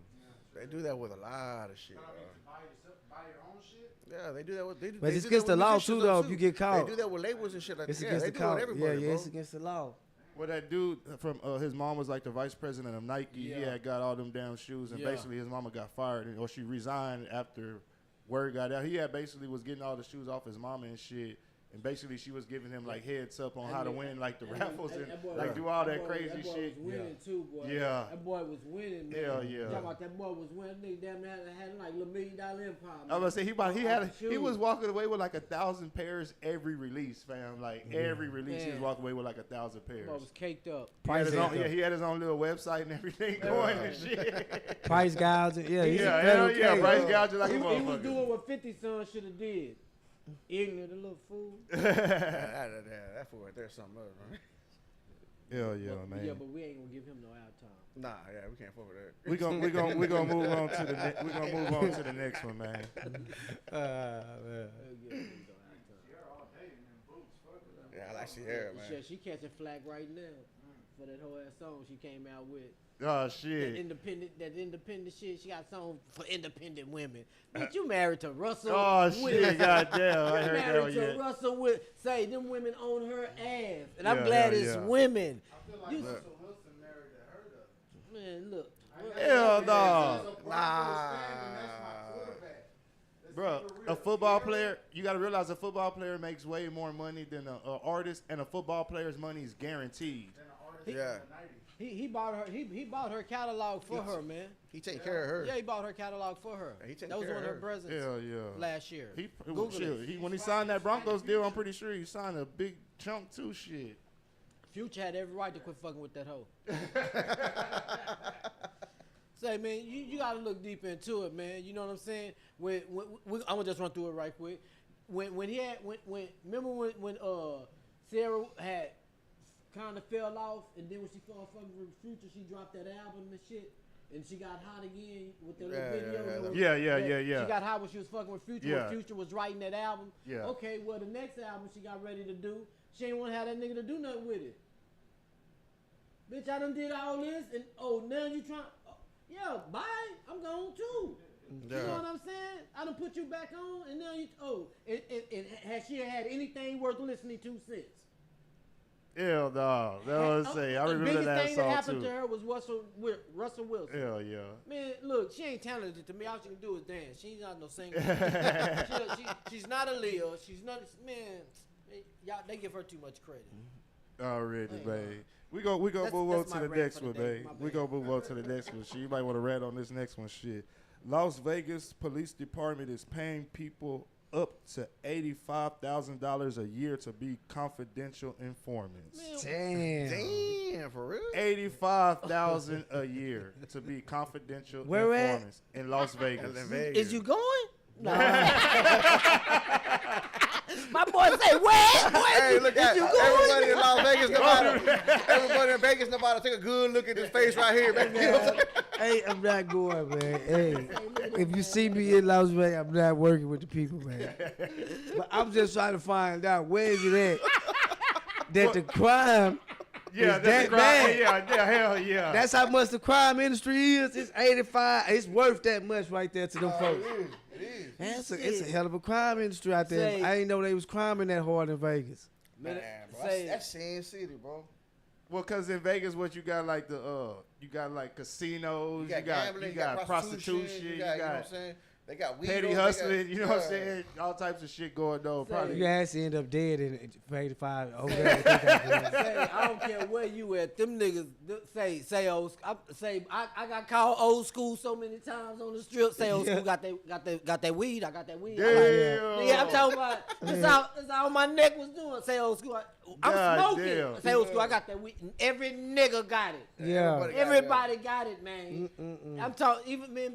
They do that with a lot of shit. I Bro. mean, to buy your own shit. Yeah, they do that with. They do, But they it's do against that the with law musicians too, though, if you get They caught. do that with labels and shit like It's that. against they the do it with law. everybody, Yeah, bro. it's against the law. Well, that dude from his mom was like the vice president of Nike. He Yeah. had got all them damn shoes, and Yeah. basically his mama got fired, or she resigned after word got out. He had basically was getting all the shoes off his mama and shit, and basically she was giving him like heads up on how to win like the raffles and like do all that crazy That boy shit. was winning too, boy. Yeah. That boy was winning, man. Hell yeah. Talking about that boy was winning. Nigga damn near had like a $1 million empire. I was gonna say he was Shoes. walking away with like 1,000 pairs every release, fam. Like every release, he was Man. walking away with like 1,000 pairs. That boy was caked up. He had, his own, Price- he had his own little website and everything going and shit. Price gouging. Yeah, he's Yeah, a hell federal yeah, case. price gouging like He a was motherfucker. doing what 50 Son should have did. Ignorant, a little fool. That fool right there, something else, man. Hell yeah, But- man. Yeah, but we ain't gonna give him no airtime. Nah, yeah, we can't fuck with that. We gonna move on to the we gonna move on to the next one, man. We'll give him no airtime. You're all day in them boots. Fuck with them. Yeah, I like Sierra, man. She catching flack right now for that whole ass song she came out with. Oh That shit. independent shit. She got a song for independent women. Bitch, you married to Russell. Oh Wilson. shit, goddamn. I You heard that married one to yet. Russell Wilson. Say them women own her ass, and I'm Yeah, glad yeah, it's yeah. women. I feel like You- Russell Wilson married to her though. Man, look. Hell no. As a Broncos fan, and that's my quarterback. Let's Bro, keep it real. a football player, you gotta realize a football player makes way more money than an artist, and a football player's money is guaranteed. Than an artist Yeah. in the 90s. He bought her. He bought her catalog for her, man. He take care of her. Yeah, he bought her catalog for her. Yeah, he take That was care one of of her her. presents Hell yeah. last year. He Google shit, it. when he signed that Broncos deal, I'm pretty sure he signed a big chunk too. Shit. Future had every right to quit fucking with that hoe. Say, man, you gotta look deep into it, man. You know what I'm saying? I'm gonna just run through it right quick. Remember when Sarah had kind of fell off, and then when she fell fucking with Future, she dropped that album and shit, and she got hot again with the little video. Yeah. She got hot when she was fucking with Future. Yeah. When Future was writing that album. Yeah. Okay, well the next album she got ready to do, she ain't want to have that nigga to do nothing with it. Bitch, I done did all this, and now you trying? Yeah, bye. I'm gone too. You know what I'm saying? I done put you back on, and now you. And has she had anything worth listening to since? Hell no. That was say. I The remember biggest that thing that song happened too. to her was Russell Wilson. Hell yeah. Man, look, she ain't talented to me. All she can do is dance. She's not no singer. She's not a Leo. She's not. Man, y'all, they give her too much credit. Already, Ain't babe. We go move on that's to my the rant next for the one, day. babe. My We bad. gonna move on to the next one. Shit, you might want to rant on this next one. Shit. Las Vegas Police Department is paying people up to $85,000 a year to be confidential informants. Damn. Damn, for real? $85,000 a year to be confidential Where at? informants in Las Vegas. Is you going? No. My boy say, where? Hey, look at you everybody in Las Vegas. Everybody in Vegas, nobody take a good look at this face right here, man. You know what I'm saying? Hey, I'm not going, man. Hey, if you see me in Las Vegas, I'm not working with the people, man. But I'm just trying to find out where is it at that the crime Yeah, is that's that the crime. bad. Yeah, hell yeah. That's how much the crime industry is. It's 85. It's worth that much right there to them folks. It is. Man, it's a hell of a crime industry out there. Say- I didn't know they was criming that hard in Vegas. Man, bro, that's Sin City, bro. Well, cause in Vegas, what you got like you got like casinos, You got gambling, you got prostitution, you know what I'm saying? They got weed. petty hustling. You know what I'm saying? All types of shit going on. Probably. You ass end up dead in for 85. Okay. Say, I don't care where you at. Them niggas say old. I got called old school so many times on the strip. Say old school got that weed. I got that weed. Damn. Yeah, I'm talking about. That's all my neck was doing. Say old school. I'm God smoking. damn. Say old school. I got that weed. And every nigga got it. Yeah. Everybody got it, man. I'm talking. Even men.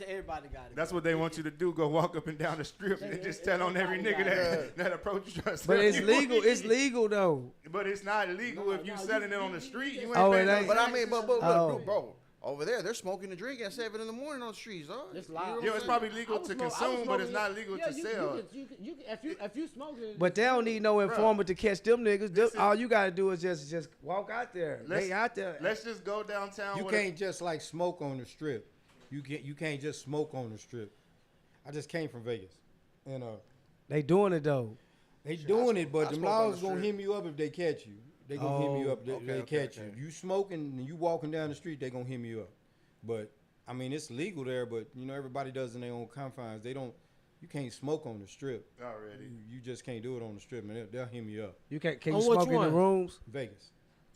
Everybody got it. That's what they want you to do. Go walk up and down the strip and just tell on every nigga that approach you. But it's legal. It's legal though. But it's not illegal if you selling it on the street. You ain't Oh, paying it no ain't. But I taxes. mean, but Oh. bro, over there they're smoking and drinking at 7 in the morning on the streets, dog. It's You loud. know what Yeah, I'm it's saying? probably legal to consume, but it's not legal to sell. If you smoking. But they don't need no informant to catch them niggas. All you gotta do is just walk out there. They out there. Let's just go downtown. You with can't just like smoke on the strip. You can't just smoke on the strip. I just came from Vegas, and They doing it though. they doing it, but I the smoke on laws the gonna strip. hem you up if they catch you. They gonna hem you up. If they catch you. You smoking and you walking down the street, they gonna hem you up. But I mean, it's legal there, but you know everybody does in their own confines. They don't. You can't smoke on the strip. already. You just can't do it on the strip, man. They'll hem you up. You can you On which smoke in the one? rooms? Vegas.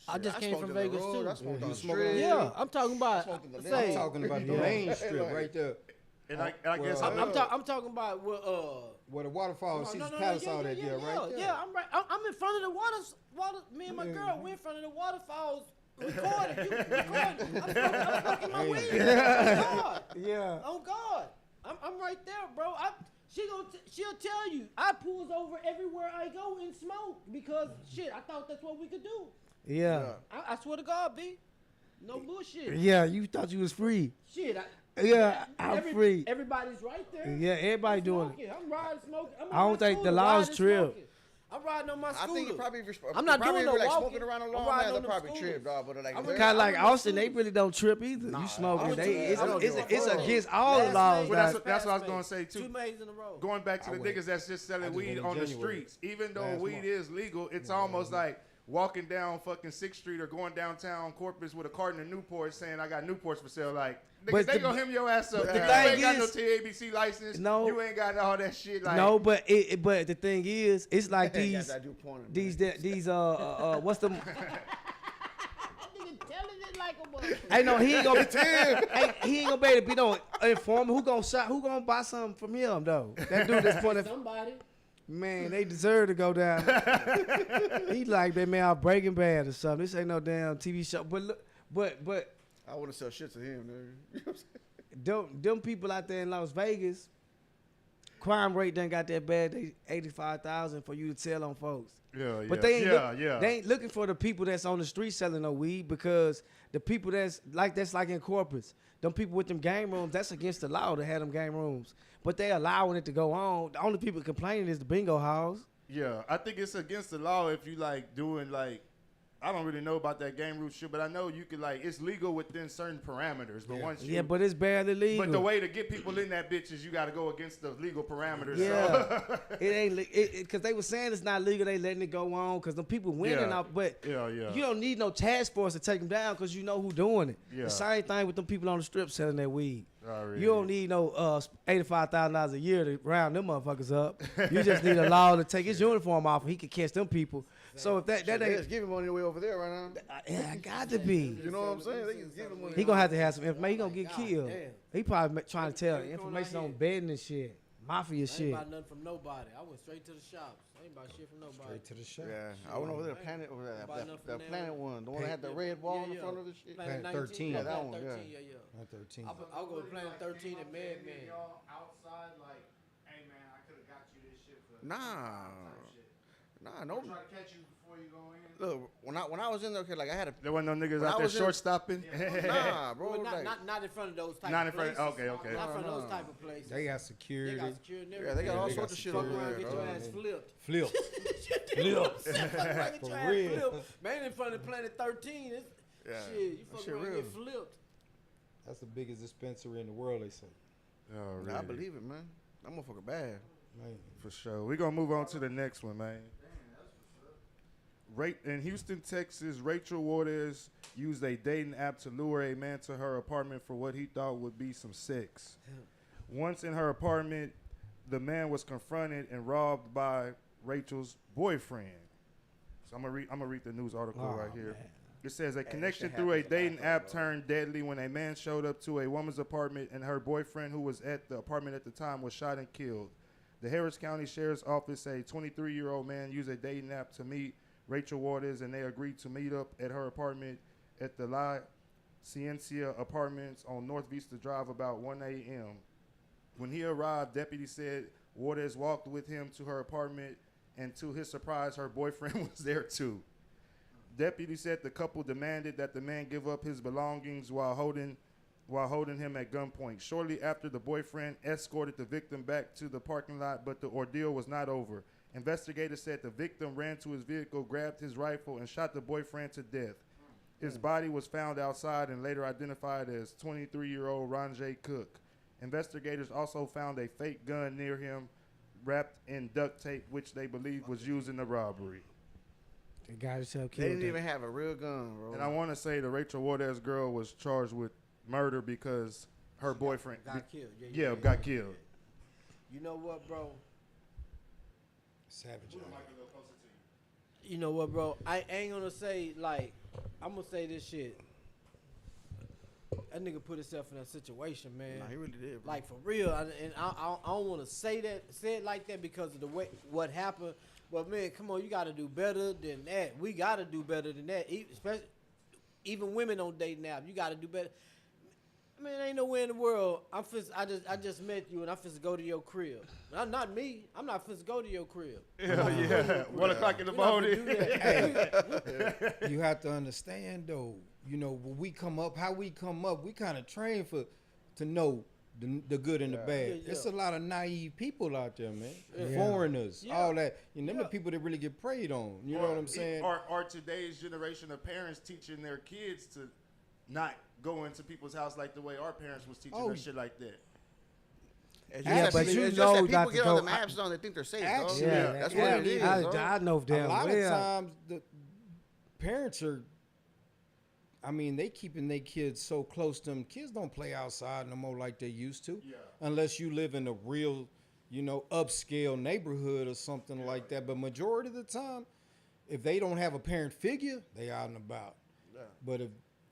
I just came smoked from in the Vegas road, too. I smoked on the smoke street. Yeah, I'm talking about. Smoking the I'm Say, talking about the Yeah. main strip right there. And I guess Well, I'm talking about Where the waterfall, No, Caesar's no, Palace, yeah, all that, yeah, right there. Yeah, I'm right. I'm in front of the water. Me and my girl, we're in front of the waterfalls recording. You recording. I'm smoking my weed. Oh God. Yeah. Oh God. I'm right there, bro. She'll tell you. I pulls over everywhere I go and smoke because shit. I thought that's what we could do. Yeah. I swear to God, B. No bullshit. Yeah. You thought you was free. Shit. I'm free. Everybody's right there. Yeah, everybody doing it. Smoking. I'm riding smoking. I'm on I don't my think the scooter, laws riding, trip. smoking. I'm riding on my scooter. I think it probably. I'm not probably doing no like walking. smoking around a I'm long riding man. on They'll them probably scooters. trip, dog. But like, I'm they're- Kind of like I'm on Austin, they scooters. really don't trip either. You smoking, Austin, it's I don't give a fuck. against all the Last laws. night- Well, that- that's what I was Fast gonna pace. say 2 too. Mays in a row. Going back to the went. niggas that's just selling just weed went in on the January. streets, even though Last weed month. is legal, it's almost like walking down fucking 6th Street or going downtown Corpus with a carton of Newports saying I got Newports for sale. Like, niggas, But they the- gonna hem your ass up. the Nigga, you thing ain't got no is- TABC license. No. You ain't got all that shit. Like, No, but but the thing is, it's like Hey, these guys, I do porn, man. these what's the? Nigga telling it like a mother. Hey, no, he ain't gonna be. He ain't gonna be able to be no informant. Who gonna buy something from him though? That dude that's pointing. Somebody. Man, they deserve to go down. He like that man out Breaking Bad or something. This ain't no damn TV show. But look, but I wouldn't sell shit to him, nigga. You know what I'm saying? them people out there in Las Vegas, crime rate done got that bad. They 85,000 for you to tell on folks. yeah, But they ain't yeah. they ain't looking for the people that's on the street selling no weed because the people that's like in corporates, them people with them game rooms, that's against the law to have them game rooms. But they allowing it to go on. The only people complaining is the bingo halls. Yeah, I think it's against the law if you like doing like, I don't really know about that game root shit, but I know you could like, it's legal within certain parameters. But once you, Yeah, but it's barely legal. but the way to get people in that bitch is you got to go against the legal parameters. Yeah, So. it ain't because they were saying it's not legal. They letting it go on because the people winning Yeah. off. But Yeah. you don't need no task force to take them down because you know who doing it. Yeah. The same thing with them people on the strip selling that weed. Already. You don't need no $85,000 a year to round them motherfuckers up. You just need a law to take his uniform off and he can catch them people. So if that Shit, they ain't, just giving money away over there right now. yeah, I got to be. You know what I'm saying? They just giving money. He gonna have to have some information. He gonna get God killed. damn. He probably trying to tell What's going on information on here? betting and shit, mafia I ain't shit. about nothing from nobody. I went straight to the shops. I ain't about shit from nobody. Straight to the shop. Yeah, I went over there, Planet, over there, Buy nothing the from there. Planet one, the one that had the red wall in the front of the shit. Planet Planet 19, 13. Yeah, Yeah, that Planet one, 13, yeah. yeah. Not 13. I'll go to Planet 13 and Mad Man. Y'all outside like, hey man, I could have got you this shit for Nah, no. try to catch you before you go in. Look, when I was in there, okay, like I had a There wasn't no niggas When I out there was in- short stopping. nah, bro. Well, like, not in front of those type Not of in front. places. Okay, okay. Not in front of No, those no. type of places. They got They security. got security and yeah, everything. they got all They sorts got of shit Fuck over around, there, get your dog. ass flipped. Flip. Fuck around, get For your ass real. flipped. Man, in front of Planet 13, it's, Yeah, shit, you that fuck shit around, real. get flipped. That's the biggest dispensary in the world, they say. Nah, I believe it, man. That motherfucker bad. Man. For sure. We're going to move on to the next one, man. In Houston, Texas, Rachel Waters used a dating app to lure a man to her apartment for what he thought would be some sex. Once in her apartment, the man was confronted and robbed by Rachel's boyfriend. So I'm gonna read the news article right here. Man. It says a connection through a dating app turned deadly when a man showed up to a woman's apartment and her boyfriend, who was at the apartment at the time, was shot and killed. The Harris County Sheriff's Office say a 23-year-old man used a dating app to meet Rachel Waters, and they agreed to meet up at her apartment at the La Ciencia Apartments on North Vista Drive about 1 a.m. When he arrived, deputies said Waters walked with him to her apartment, and to his surprise, her boyfriend was there too. Deputies said the couple demanded that the man give up his belongings while holding him at gunpoint. Shortly after, the boyfriend escorted the victim back to the parking lot, but the ordeal was not over. Investigators said the victim ran to his vehicle, grabbed his rifle, and shot the boyfriend to death. His body was found outside and later identified as 23-year-old Ronjay Cook. Investigators also found a fake gun near him wrapped in duct tape, which they believe was used in the robbery. The guy himself They killed didn't him. even have a real gun, bro. And I want to say the Rachel Waters girl was charged with murder because her boyfriend got killed. got killed. You know what, bro? Savage. You know what, bro? I ain't gonna say, like, I'm gonna say this shit. That nigga put himself in that situation, man. Nah, he really did, bro. Like, for real. I don't want to say it like that because of the way what happened. But, man, come on, you got to do better than that. We got to do better than that. Especially, even women on dating app, you got to do better. Man, ain't nowhere in the world. I just met you and I'm finna go to your crib. Not me. I'm not finna go to your crib. Yeah. 1 o'clock in the We not finna morning. do that. You have to understand though, you know, when we come up, how we come up, we kind of train to know the good and the bad. Yeah. It's a lot of naive people out there, man. Yeah. Foreigners, Yeah. all that. And them Yeah. the people that really get preyed on. You know what I'm saying? Or today's generation of parents teaching their kids to not go into people's house like the way our parents was teaching us shit like that. It's Yeah, just but that you it's just know that not people to get on go- the maps on, they think they're safe, dog. Actually, Yeah, That's yeah, what it is, I dog. know A damn lot well. of times the parents are, I mean, they keeping their kids so close to them. Kids don't play outside no more like they used to, unless you live in a real, you know, upscale neighborhood or something like that. But majority of the time, if they don't have a parent figure, they out and about. But if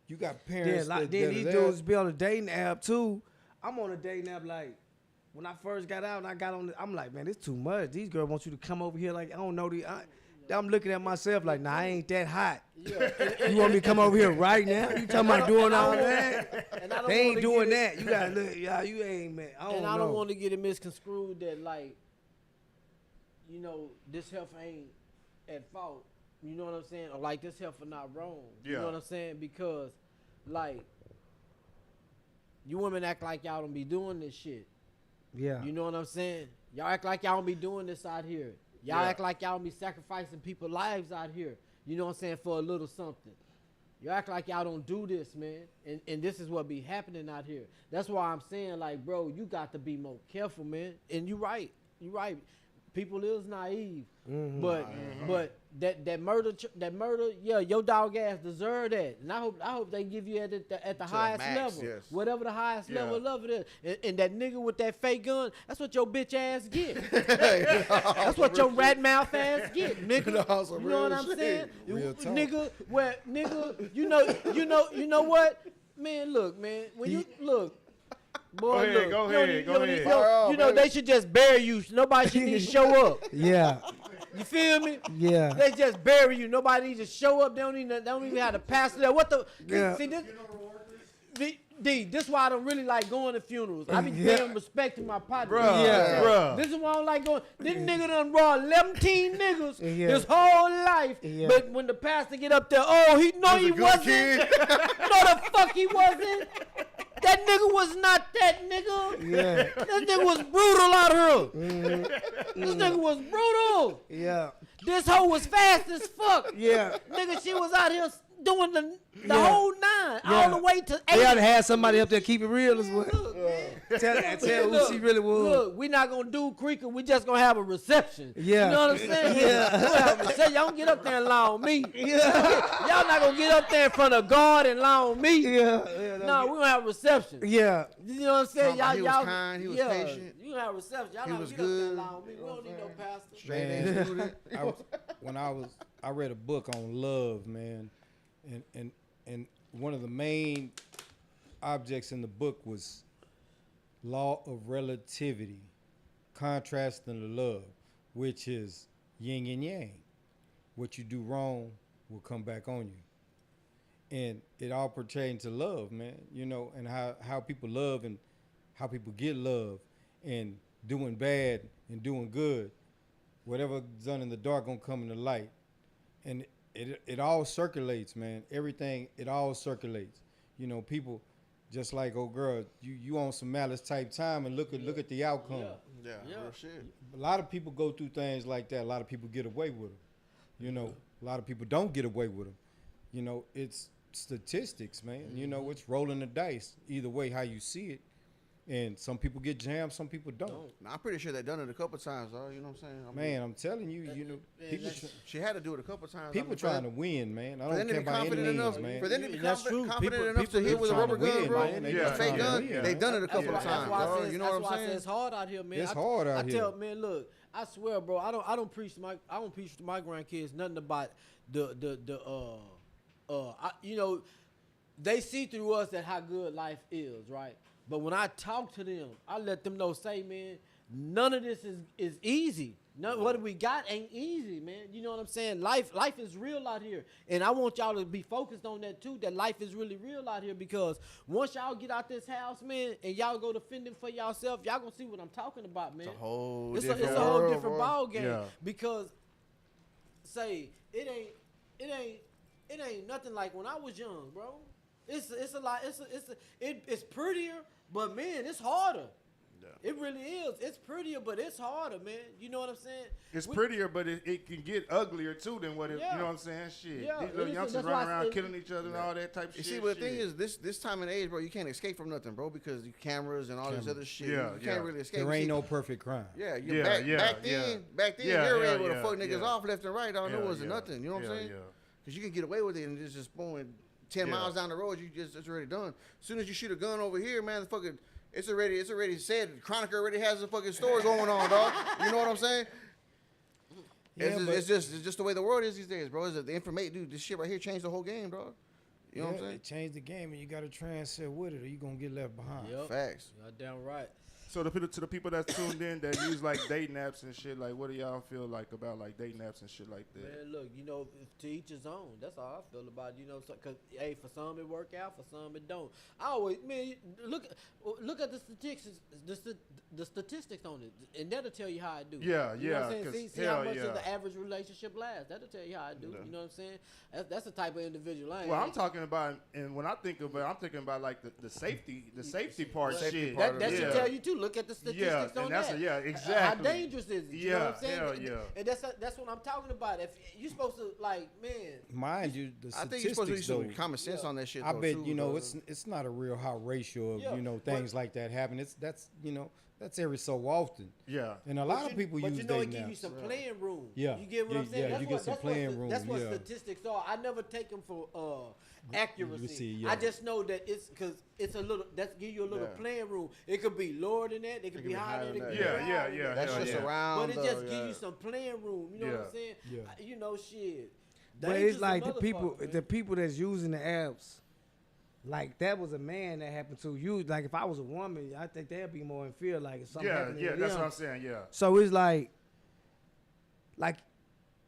you got parents, Then these dudes be on a dating app too. I'm on a dating app like when I first got out and I got on it, I'm like, man, this too much. These girls want you to come over here like I don't know I'm looking at myself like, nah, I ain't that hot. Yeah. You want me to come over here right now? You talking about doing all that? And I don't They ain't wanna doing get that. You gotta look, y'all. You ain't man. I don't And know. I don't want to get it misconstrued that, like, you know, this heifer ain't at fault. You know what I'm saying? Or like this heifer not wrong. You Yeah. know what I'm saying? Because, like, you women act like y'all don't be doing this shit. Yeah. You know what I'm saying? Y'all act like y'all don't be doing this out here. Y'all act like y'all don't be sacrificing people's lives out here. You know what I'm saying? For a little something. You act like y'all don't do this, man. And this is what be happening out here. That's why I'm saying, like, bro, you got to be more careful, man. And you right. You right. People is naive. But that murder, yeah, your dog ass deserve that. And I hope they give you at the highest max, level. yes. Whatever the highest Yeah. level of it is. And that nigga with that fake gun, that's what your bitch ass get. That's what your rat mouth ass get, nigga. No, some You know what real I'm shit. saying? Real talk. Nigga, you know what? Man, look, man. When you look, boy, ahead, look. go you don't ahead, need- go you don't need- ahead. you don't- Oh, You know, baby. they should just bury you. Nobody should need to show up. Yeah. You feel me? Yeah. They just bury you. Nobody needs to show up. They don't even have to pass it there. What the? Yeah. See this? This why I don't really like going to funerals. I be Yeah. paying respect to my partner. Bruh, Yeah. bruh. This is why I don't like going. This nigga done brought 11 niggas Yeah. his whole life. Yeah. But when the pastor get up there, oh, he wasn't. No, the fuck he wasn't. That nigga was not that nigga. Yeah. This nigga was brutal out here. This nigga was brutal. Yeah. This hoe was fast as fuck. Yeah. Nigga, she was out here doing the whole 9, all the way to 8. They ought to have somebody up there keep it real as well. Look, man. Tell who she really was. Look, we not gonna do Creeker. We just gonna have a reception. Yeah. You know what I'm saying? Yeah. We'll have a reception. Y'all don't get up there and lie on me. Yeah. Y'all not gonna get up there in front of God and lie on me. Yeah. No, we gonna have a reception. Yeah. You know what I'm saying? He was Y'all, kind, he was yeah, patient. You gonna have a reception. Y'all He not was gonna get up there and good. lie on me. We don't need no pastor. Straight Man. A student. I read a book on love, man, and one of the main objects in the book was law of relativity, contrasting the love, which is yin and yang. What you do wrong will come back on you, and it all pertains to love, man. You know, and how people love and how people get love, and doing bad and doing good. Whatever's done in the dark gonna come in the light. And it all circulates, man. Everything, it all circulates. You know, people just like, oh girl, you on some malice type time and look at the outcome. Yeah, real shit. A lot of people go through things like that. A lot of people get away with them. You know, a lot of people don't get away with them. You know, it's statistics, man. You know, it's rolling the dice. Either way, how you see it. And some people get jammed, some people don't. Now, I'm pretty sure they done it a couple times, though. You know what I'm saying? Man, I'm telling you, you know, people, She had to do it a couple times. people trying to win, man. I For don't them to care be about any confident means, enough, man. for them to be That's true. confident enough to people hit with a trying rubber to gun, win, bro. man. They A just fake trying to gun. win. They've done it a couple That's times, why I bro. says, You know what I'm that's why I saying? say it's hard out here, man. It's hard out I here. tell man, look, I swear, bro, I don't preach to my grandkids nothing about you know, they see through us that how good life is, right? But when I talk to them, I let them know, say, man, none of this is easy. What we got ain't easy, man. You know what I'm saying? Life is real out here. And I want y'all to be focused on that too, that life is really real out here, because once y'all get out this house, man, and y'all go to fending for yourself, y'all gonna see what I'm talking about, man. It's a whole It's different a whole world, different bro. ball game. Yeah. Because say it ain't nothing like when I was young, bro. It's a lot. It's prettier, but man, it's harder. Yeah. It really is. It's prettier, but it's harder, man. You know what I'm saying? It's prettier, but it can get uglier too than what it. Yeah. You know what I'm saying? Shit, Yeah, these little listen, youngsters that's running why around killing each other and all that type of You shit. see, but the thing shit. is, this time and age, bro, you can't escape from nothing, bro, because the cameras and all this other shit. Yeah, you can't really escape. There You ain't see- no perfect crime. Yeah, Yeah, back then, Yeah, you're yeah, able to yeah, fuck niggas yeah. off left and right. All I Yeah, knew was yeah. nothing. You know what I'm Yeah, saying? yeah. Because you can get away with it and just boom, 10 Yeah. miles down the road, it's already done. As soon as you shoot a gun over here, man, the fucking it's already said. Chronicle already has a fucking story going on, dog. You know what I'm saying? It's just the way the world is these days, bro. Is the information, dude? This shit right here changed the whole game, dog. You know what I'm saying? It changed the game, and you got to transcend with it, or you gonna get left behind. Yep. Facts. You're damn right. So to the people that's tuned in that use like dating apps and shit, like what do y'all feel like about like dating apps and shit like that? Man, look, you know, to each his own. That's how I feel about it, you know, because, hey, for some it work out, for some it don't. I always, man, look at the statistics, the statistics on it, and that'll tell you how I do. Yeah, you know what I'm yeah, saying? 'cause See how hell much yeah. of the average relationship lasts. That'll tell you how I do. Yeah. You know what I'm saying? That's the type of individual I am. Well, I'm talking about, and when I think of it, I'm thinking about like the safety part Safety shit. part That yeah. should tell you too. Look at the statistics Yeah, on and that's that. yeah, How exactly. dangerous is it? You know what I'm Yeah, saying? hell yeah. And that's what I'm talking about. If you're supposed to, like, man. Mind you, the I think you're supposed to use statistics, some common sense on that shit. I though, bet too, you know bro. it's not a real high ratio of Yeah, you know but- things like that happen. That's you know that's every so often, Yeah. and a lot of people But use you know, it dating give you apps. some playing room. Yeah. You get what I'm Yeah, saying? yeah, That's you what, get some that's playing what, room, That's what yeah. statistics are. I never take them for accuracy. see, yeah. I just know that it's because it's a little. That's give you a little Yeah. playing room. It could be lower than that. It could be higher than that. It could be Yeah, higher yeah, than yeah. that. That's hell just yeah. around. But it though, just yeah. give you some playing room. You know what I'm saying? Yeah. You know, shit. But it's Dangerous like as motherfucker, the people that's using the apps, like that was a man that happened to you. Like if I was a woman, I think they'd be more in fear. Like if something Yeah, happened to yeah, that's them. what I'm saying. Yeah. So it's like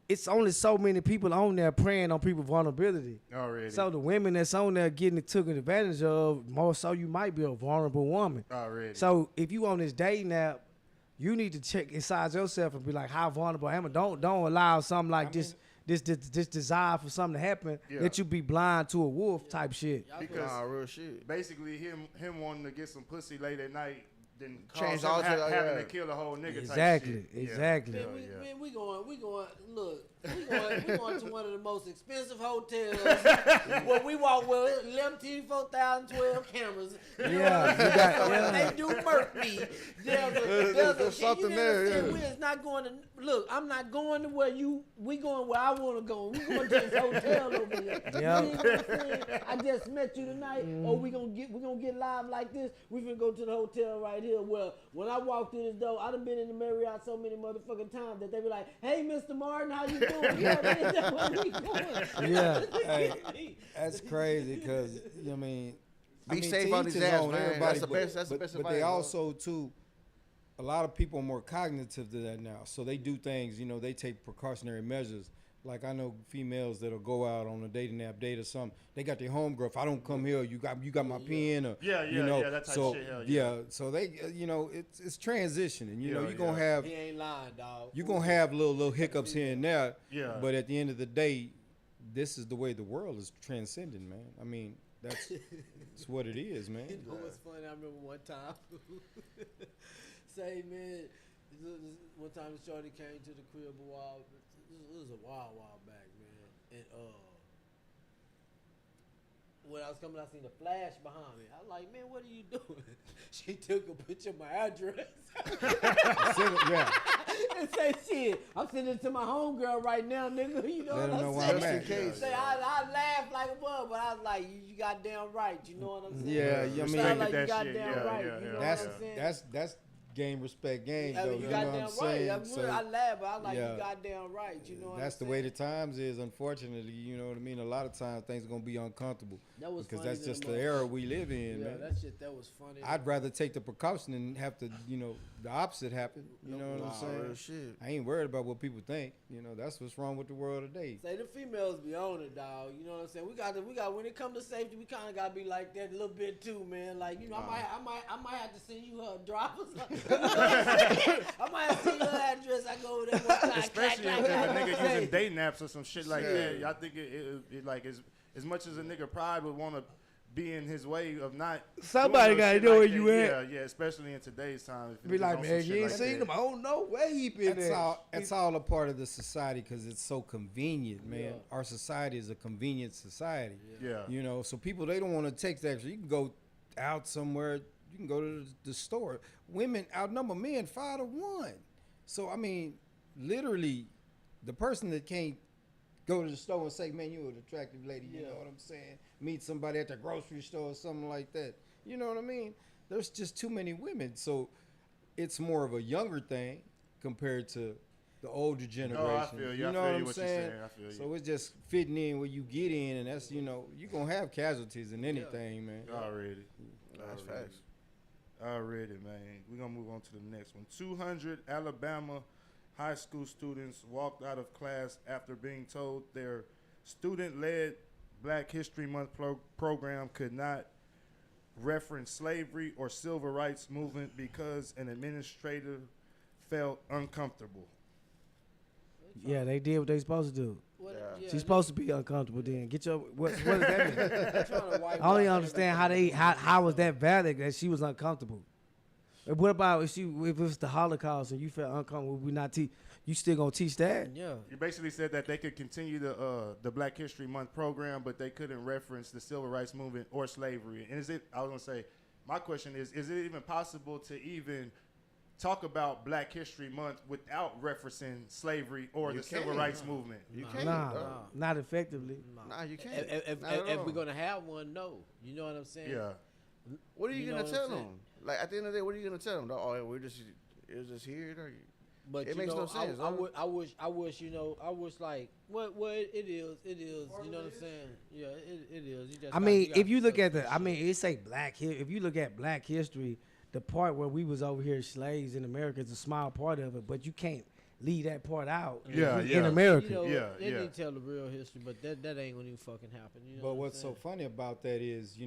it's only so many people on there preying on people's vulnerability. Already. So the women that's on there getting it taken advantage of, more so you might be a vulnerable woman. Already. So if you on this dating app, you need to check inside yourself and be like, how vulnerable am I? Don't allow something like this desire for something to happen Yeah. that you be blind to a wolf type shit. because Nah, real shit. basically him wanting to get some pussy late at night then Change cause him all to- having yeah. to kill a whole nigga. Exactly, Type shit. exactly. Yeah, Man, yeah. we going. Look, we going to one of the most expensive hotels where we walk with 11, 4,012 cameras. You know Yeah, what I'm you saying? got- So yeah. if they do murk me, There's something there, yeah. We is not going to look. I'm not going to where you. We going where I want to go. We going to this hotel over here. Yeah. You know what I'm saying? I just met you tonight. Oh, we gonna get live like this. We finna go to the hotel right here. Well, when I walk through this door, I done been in the Marriott so many motherfucking times that they be like, "Hey, Mr. Martin, how you doing?" Yeah, man, that's where we going. Yeah. Hey, that's crazy because I mean, Be to safe on each these his apps, own, man. everybody, That's the but- best- that's the but- best But advice, they bro. also too, a lot of people are more cognitive to that now. So they do things, they take precautionary measures. Like I know females that'll go out on a dating app date or something. They got their home girl. If I don't come here, you got my pen or Yeah, you know. that type so of shit. Hell yeah. so they it's transitioning. You know, Yeah, you're gonna yeah. have He ain't lying, dog. you're gonna have little hiccups here and there. Yeah. But at the end of the day, this is the way the world is transcending, man. I mean, that's what it is, man. You know what's funny? I remember one time. Say, man, one time the shorty came to the crib a while. This was a while back, man. And when I was coming, I seen a flash behind me. I was like, man, what are you doing? She took a picture of my address. Yeah. And say, shit, I'm sending it to my homegirl right now, nigga. You know Let what her know I'm where saying? I'm at. Just in case. Say, I laughed like a bug, but I was like, you goddamn right. You know what I'm saying? Yeah, I mean, Sound like you that goddamn shit. Yeah, right. yeah, You yeah. know that's what I'm saying? that's game, respect, game, I though. mean, You you know what goddamn I'm right. saying? I laugh, but I like yeah. you goddamn right. You know what That's I'm the way the saying? times is. Unfortunately, you know what I mean. A lot of times things are gonna be uncomfortable That was because funny that's than just a the era we live in, Yeah, man. that was funny. I'd rather take the precaution and have to, the opposite happen. You know what I'm saying? Real shit. I ain't worried about what people think. That's what's wrong with the world today. Say the females be on it, dog. You know what I'm saying? We got when it comes to safety, we kind of gotta be like that a little bit too, man. Like I might have to send you her drivers. I might have to send you her address. I go over there one time. Especially if a nigga using dating apps or some shit like Yeah. that. I think it like as much as a nigga pride would want to be in his way of not. Somebody doing no gotta shit know like where that. you at. Yeah, especially in today's time. If Be niggas like, on some man, shit you ain't like seen that. him. I don't know where he been That's at. all. That's all a part of the society because it's so convenient, man. Yeah. Our society is a convenient society. Yeah. So people they don't want to take that. You can go out somewhere. You can go to the store. Women outnumber men 5-1. So I mean, literally, the person that can't go to the store and say, "Man, you're an attractive lady," you know what I'm saying? Meet somebody at the grocery store or something like that. You know what I mean? There's just too many women. So it's more of a younger thing compared to the older generation. feel you. You I know feel what you I'm what you're saying? saying. I feel you. So it's just fitting in where you get in, and that's you're gonna have casualties in anything, man. Already. That's facts. Already, man. We're going to move on to the next one. 200 Alabama high school students walked out of class after being told their student-led Black History Month program could not reference slavery or civil rights movement because an administrator felt uncomfortable. Yeah, they did what they supposed to do. Yeah. She's supposed to be uncomfortable then. Get your what does that mean? Trying to wipe I don't even out understand how was that valid that she was uncomfortable. And what about if it was the Holocaust and you felt uncomfortable? We not teach. You still gonna teach that? Yeah. You basically said that they could continue the Black History Month program, but they couldn't reference the civil rights movement or slavery. And I was gonna say, my question is it even possible to even talk about Black History Month without referencing slavery or the civil rights movement? You can't. Nah, dog. not effectively. Nah, you can't. If Not at all. we're gonna have one, no. You know what I'm saying? Yeah. What are you, You know gonna what I'm tell saying? them? Like at the end of the day, what are you gonna tell them? Oh, it's just here. Or But It you makes know, no sense, I huh? wish like what it is. You know what I'm saying? Yeah, it is. You just I mean, if you look at it say if you look at Black history, the part where we was over here slaves in America is a small part of it, but you can't leave that part out. Yeah, in yeah. America. You know, Yeah, they yeah. need to tell the real history, but that ain't gonna even fucking happen. You know But what I'm what's so saying? funny about that is,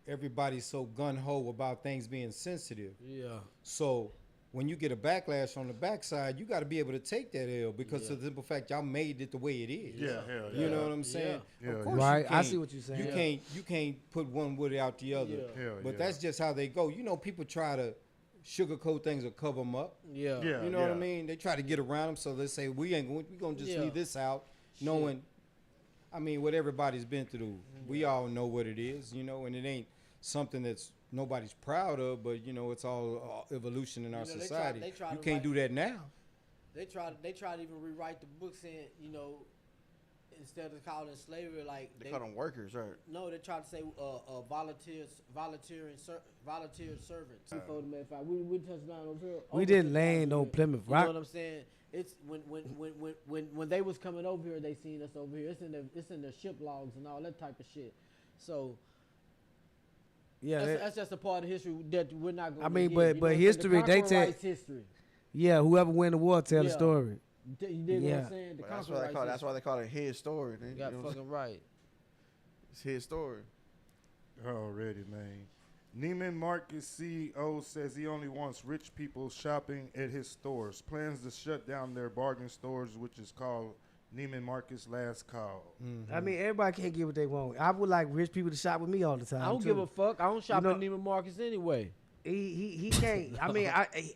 everybody's so gun-ho about things being sensitive. Yeah. So when you get a backlash on the backside, you got to be able to take that L because of the simple fact y'all made it the way it is. Yeah, hell yeah. You know what I'm saying? Yeah. Of Yeah, course Right, you I can't- see what you're saying. You can't put one wood out the other. Yeah. Hell But yeah. that's just how they go. People try to sugarcoat things or cover them up. Yeah. Yeah. You know what I mean? They try to get around them, so they say we gonna just leave this out, knowing. I mean, what everybody's been through, we all know what it is, you know, and it ain't something that's nobody's proud of, but you know, it's all evolution in our society. They try You to can't do that now. They try to even rewrite the book saying, you know, instead of calling it slavery, like They call them workers, right? No, they try to say volunteer servants. We touched down over here. We didn't land on Plymouth You know Rock. what I'm saying? It's when they was coming over here, they seen us over here. It's in the ship logs and all that type of shit. So Yeah, that's just a part of history that we're not going. I mean, but history, they tell. history. Yeah, whoever win the war tell the story. You dig what Yeah. I'm saying? The That's why they call it his story. You got fucking right. It's his story. Already, man. Neiman Marcus CEO says he only wants rich people shopping at his stores. Plans to shut down their bargain stores, which is called Neiman Marcus Last Call. I mean, everybody can't get what they want. I would like rich people to shop with me all the time. I don't too. give a fuck. I don't shop know- at Neiman Marcus anyway. He can't. I mean,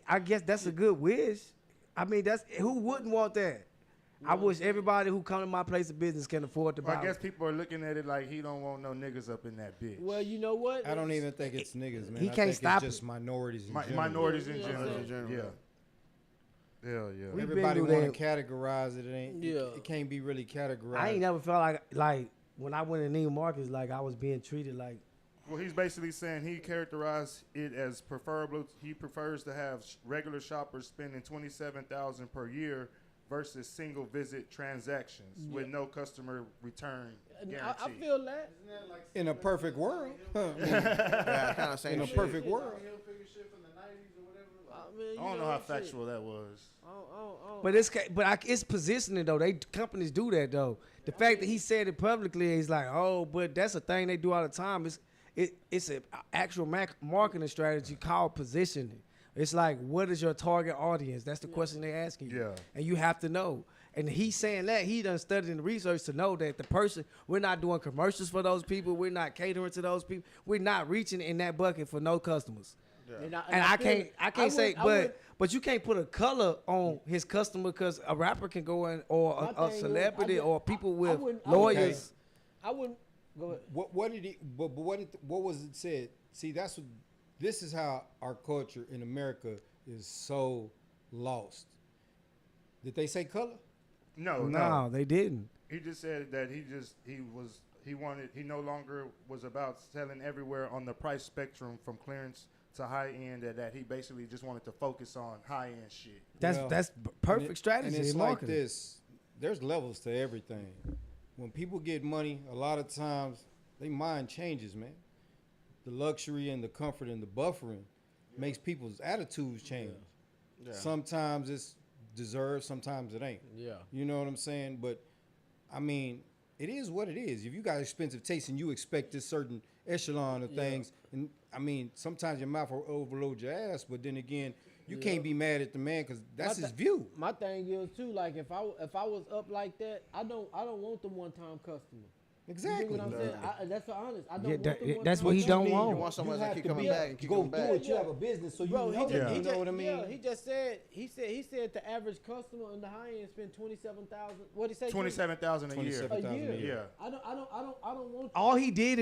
I guess that's a good wish. I mean, that's who wouldn't want that. I wish everybody who come to my place of business can afford to buy. I guess people are looking at it like he don't want no niggas up in that bitch. Well, you know what? I don't even think it's niggas, man. He I can't think stop it's just minorities in general. Minorities in Yeah, general. Yeah. Hell yeah. We- Everybody been through want to categorize it. It ain't. Yeah. It can't be really categorized. I ain't never felt like when I went to Neiman Marcus, like I was being treated like. Well, he's basically saying he characterized it as preferable. He prefers to have regular shoppers spending $27,000 per year versus single visit transactions with no customer return guarantee. I feel that. In a perfect world. Yeah, kind of same In a shit. perfect world. I don't know how factual that was. But it's positioning though. Companies do that though. The fact that he said it publicly, he's like, oh, but that's a thing they do all the time. It's an actual marketing strategy called positioning. It's like, what is your target audience? That's the question they're asking you. Yeah. And you have to know. And he's saying that he done studied the research to know that the person, we're not doing commercials for those people. We're not catering to those people. We're not reaching in that bucket for no customers. Yeah. And I can't say, but you can't put a color on his customer because a rapper can go in or a celebrity or people with lawyers. I wouldn't go ahead. What did he? But what was it said? See, this is how our culture in America is so lost. Did they say color? No, they didn't. He just said that he no longer was about selling everywhere on the price spectrum from clearance to high end, that he basically just wanted to focus on high end shit. That's perfect strategy. And it's in like marketing. this. There's levels to everything. When people get money, a lot of times their mind changes, man. The luxury and the comfort and the buffering makes people's attitudes change. Yeah. Sometimes it's deserved, sometimes it ain't. Yeah. You know what I'm saying? But I mean, it is what it is. If you got expensive taste and you expect this certain echelon of things, and I mean, sometimes your mouth will overload your ass, but then again, you can't be mad at the man because that's his view. My thing is too, like if I was up like that, I don't want the one time customer. Exactly. You know what I'm saying? That's for honest. I don't Yeah, want the one that's time what he customer. don't You want. want someone You that have keep to coming be back able and to keep go coming do back. it. You have a business, so you Bro, know. Yeah. You know what I mean? Yeah, he just said he said the average customer in the high end spend 27,000. What did he say? 27,000 a year. 27,000 a year. Yeah. I don't want. All he did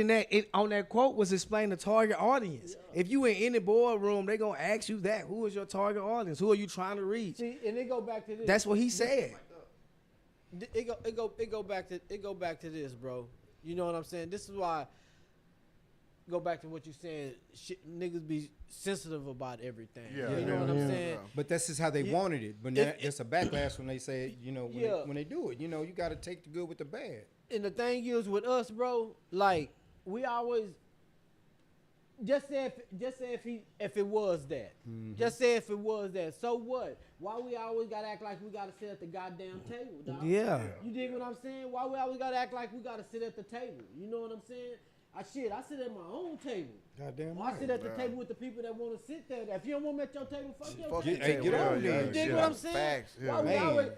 on that quote was explain the target audience. If you in any boardroom, they gonna ask you that. Who is your target audience? Who are you trying to reach? See, and it go back to this. That's what he said. It go back to this, bro. You know what I'm saying? This is why. Go back to what you saying. Shit, niggas be sensitive about everything. Yeah. You know what I'm saying? But that's just how they wanted it. But now it's a backlash when they say, you know, Yeah. when they do it. You know, you got to take the good with the bad. And the thing is with us, bro, like we always just say if it was that. Just say if it was that. So what? Why we always gotta act like we gotta sit at the goddamn table, dog? Yeah. You dig what I'm saying? Why we always gotta act like we gotta sit at the table? You know what I'm saying? I sit at my own table. Goddamn Or I right. sit at the table with the people that want to sit there. If you don't want me at your table, fuck your Fuck table. Hey, get on Yeah, there. You dig yeah. what I'm saying? Facts. Why we Man. always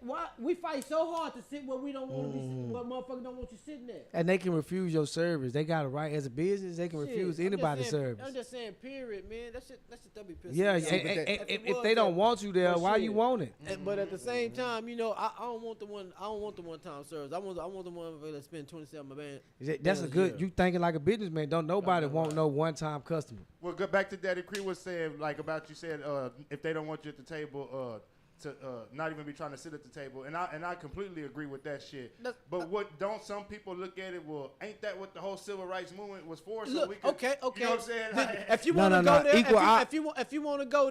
Why we fight so hard to sit where we don't want to be, where motherfuckers don't want you sitting there? And they can refuse your service. They got a right as a business. They can refuse anybody's service. I'm just saying, period, man. That shit don't be pissing Yeah, me off. if they don't want you there, why you want it? But at the same time, you know, I don't want the one. I don't want the one-time service. I want the one that spend 27 band. That's a good. You thinking like a businessman. Don't nobody want no one-time customer. Well, go back to Daddy Cree was saying like about you said if they don't want you at the table to not even be trying to sit at the table, and I completely agree with that shit. But what don't some people look at it? Well, ain't that what the whole civil rights movement was for? So Look, we could, okay. You know what I'm saying? If you want to go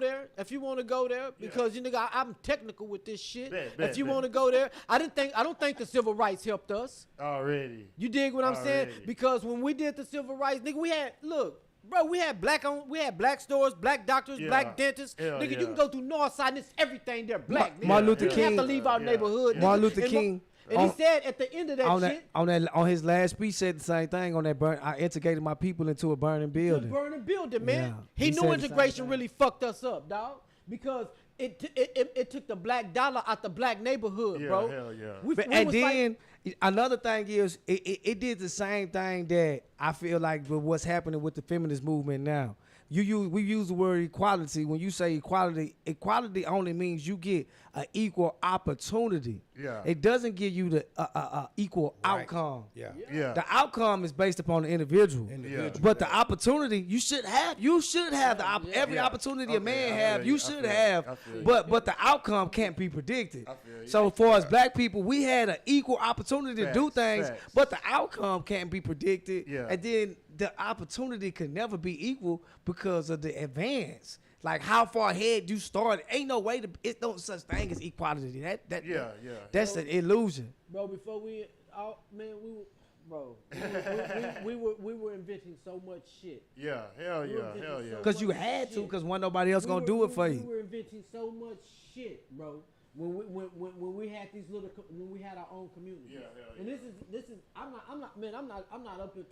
there, if you want to go there, because you know I'm technical with this shit. If you want to go there, I don't think the civil rights helped us Already. You dig what I'm saying? Because when we did the civil rights, nigga, we had we had black stores, black doctors, black dentists. Nigga, you can go through Northside and it's everything there black. Martin Luther you King. have to leave our neighborhood. Martin Luther King. And he said at the end of that shit. On his last speech, said the same thing. On that burn, I integrated my people into a burning building. Burning building, man. Yeah. He knew integration really fucked us up, dog. Because it took the black dollar out the black neighborhood, bro. Hell yeah. And then another thing is, it did the same thing that I feel like with what's happening with the feminist movement now. We use the word equality. When you say equality only means you get an equal opportunity. Yeah. It doesn't give you the equal outcome. Yeah. The outcome is based upon the individual. But the opportunity you should have every opportunity a man have. You should have. But the outcome can't be predicted. So for us black people, we had an equal opportunity to do things, but the outcome can't be predicted. And then the opportunity could never be equal because of the advance. Like how far ahead you started. Ain't no way it's no such thing as equality. That's an illusion. Bro, before we were inventing so much shit. Yeah, hell yeah. Because you had to, because nobody else gonna do it for you. We were inventing so much shit, bro. When we had these when we had our own community. Yeah. And this is I'm not up here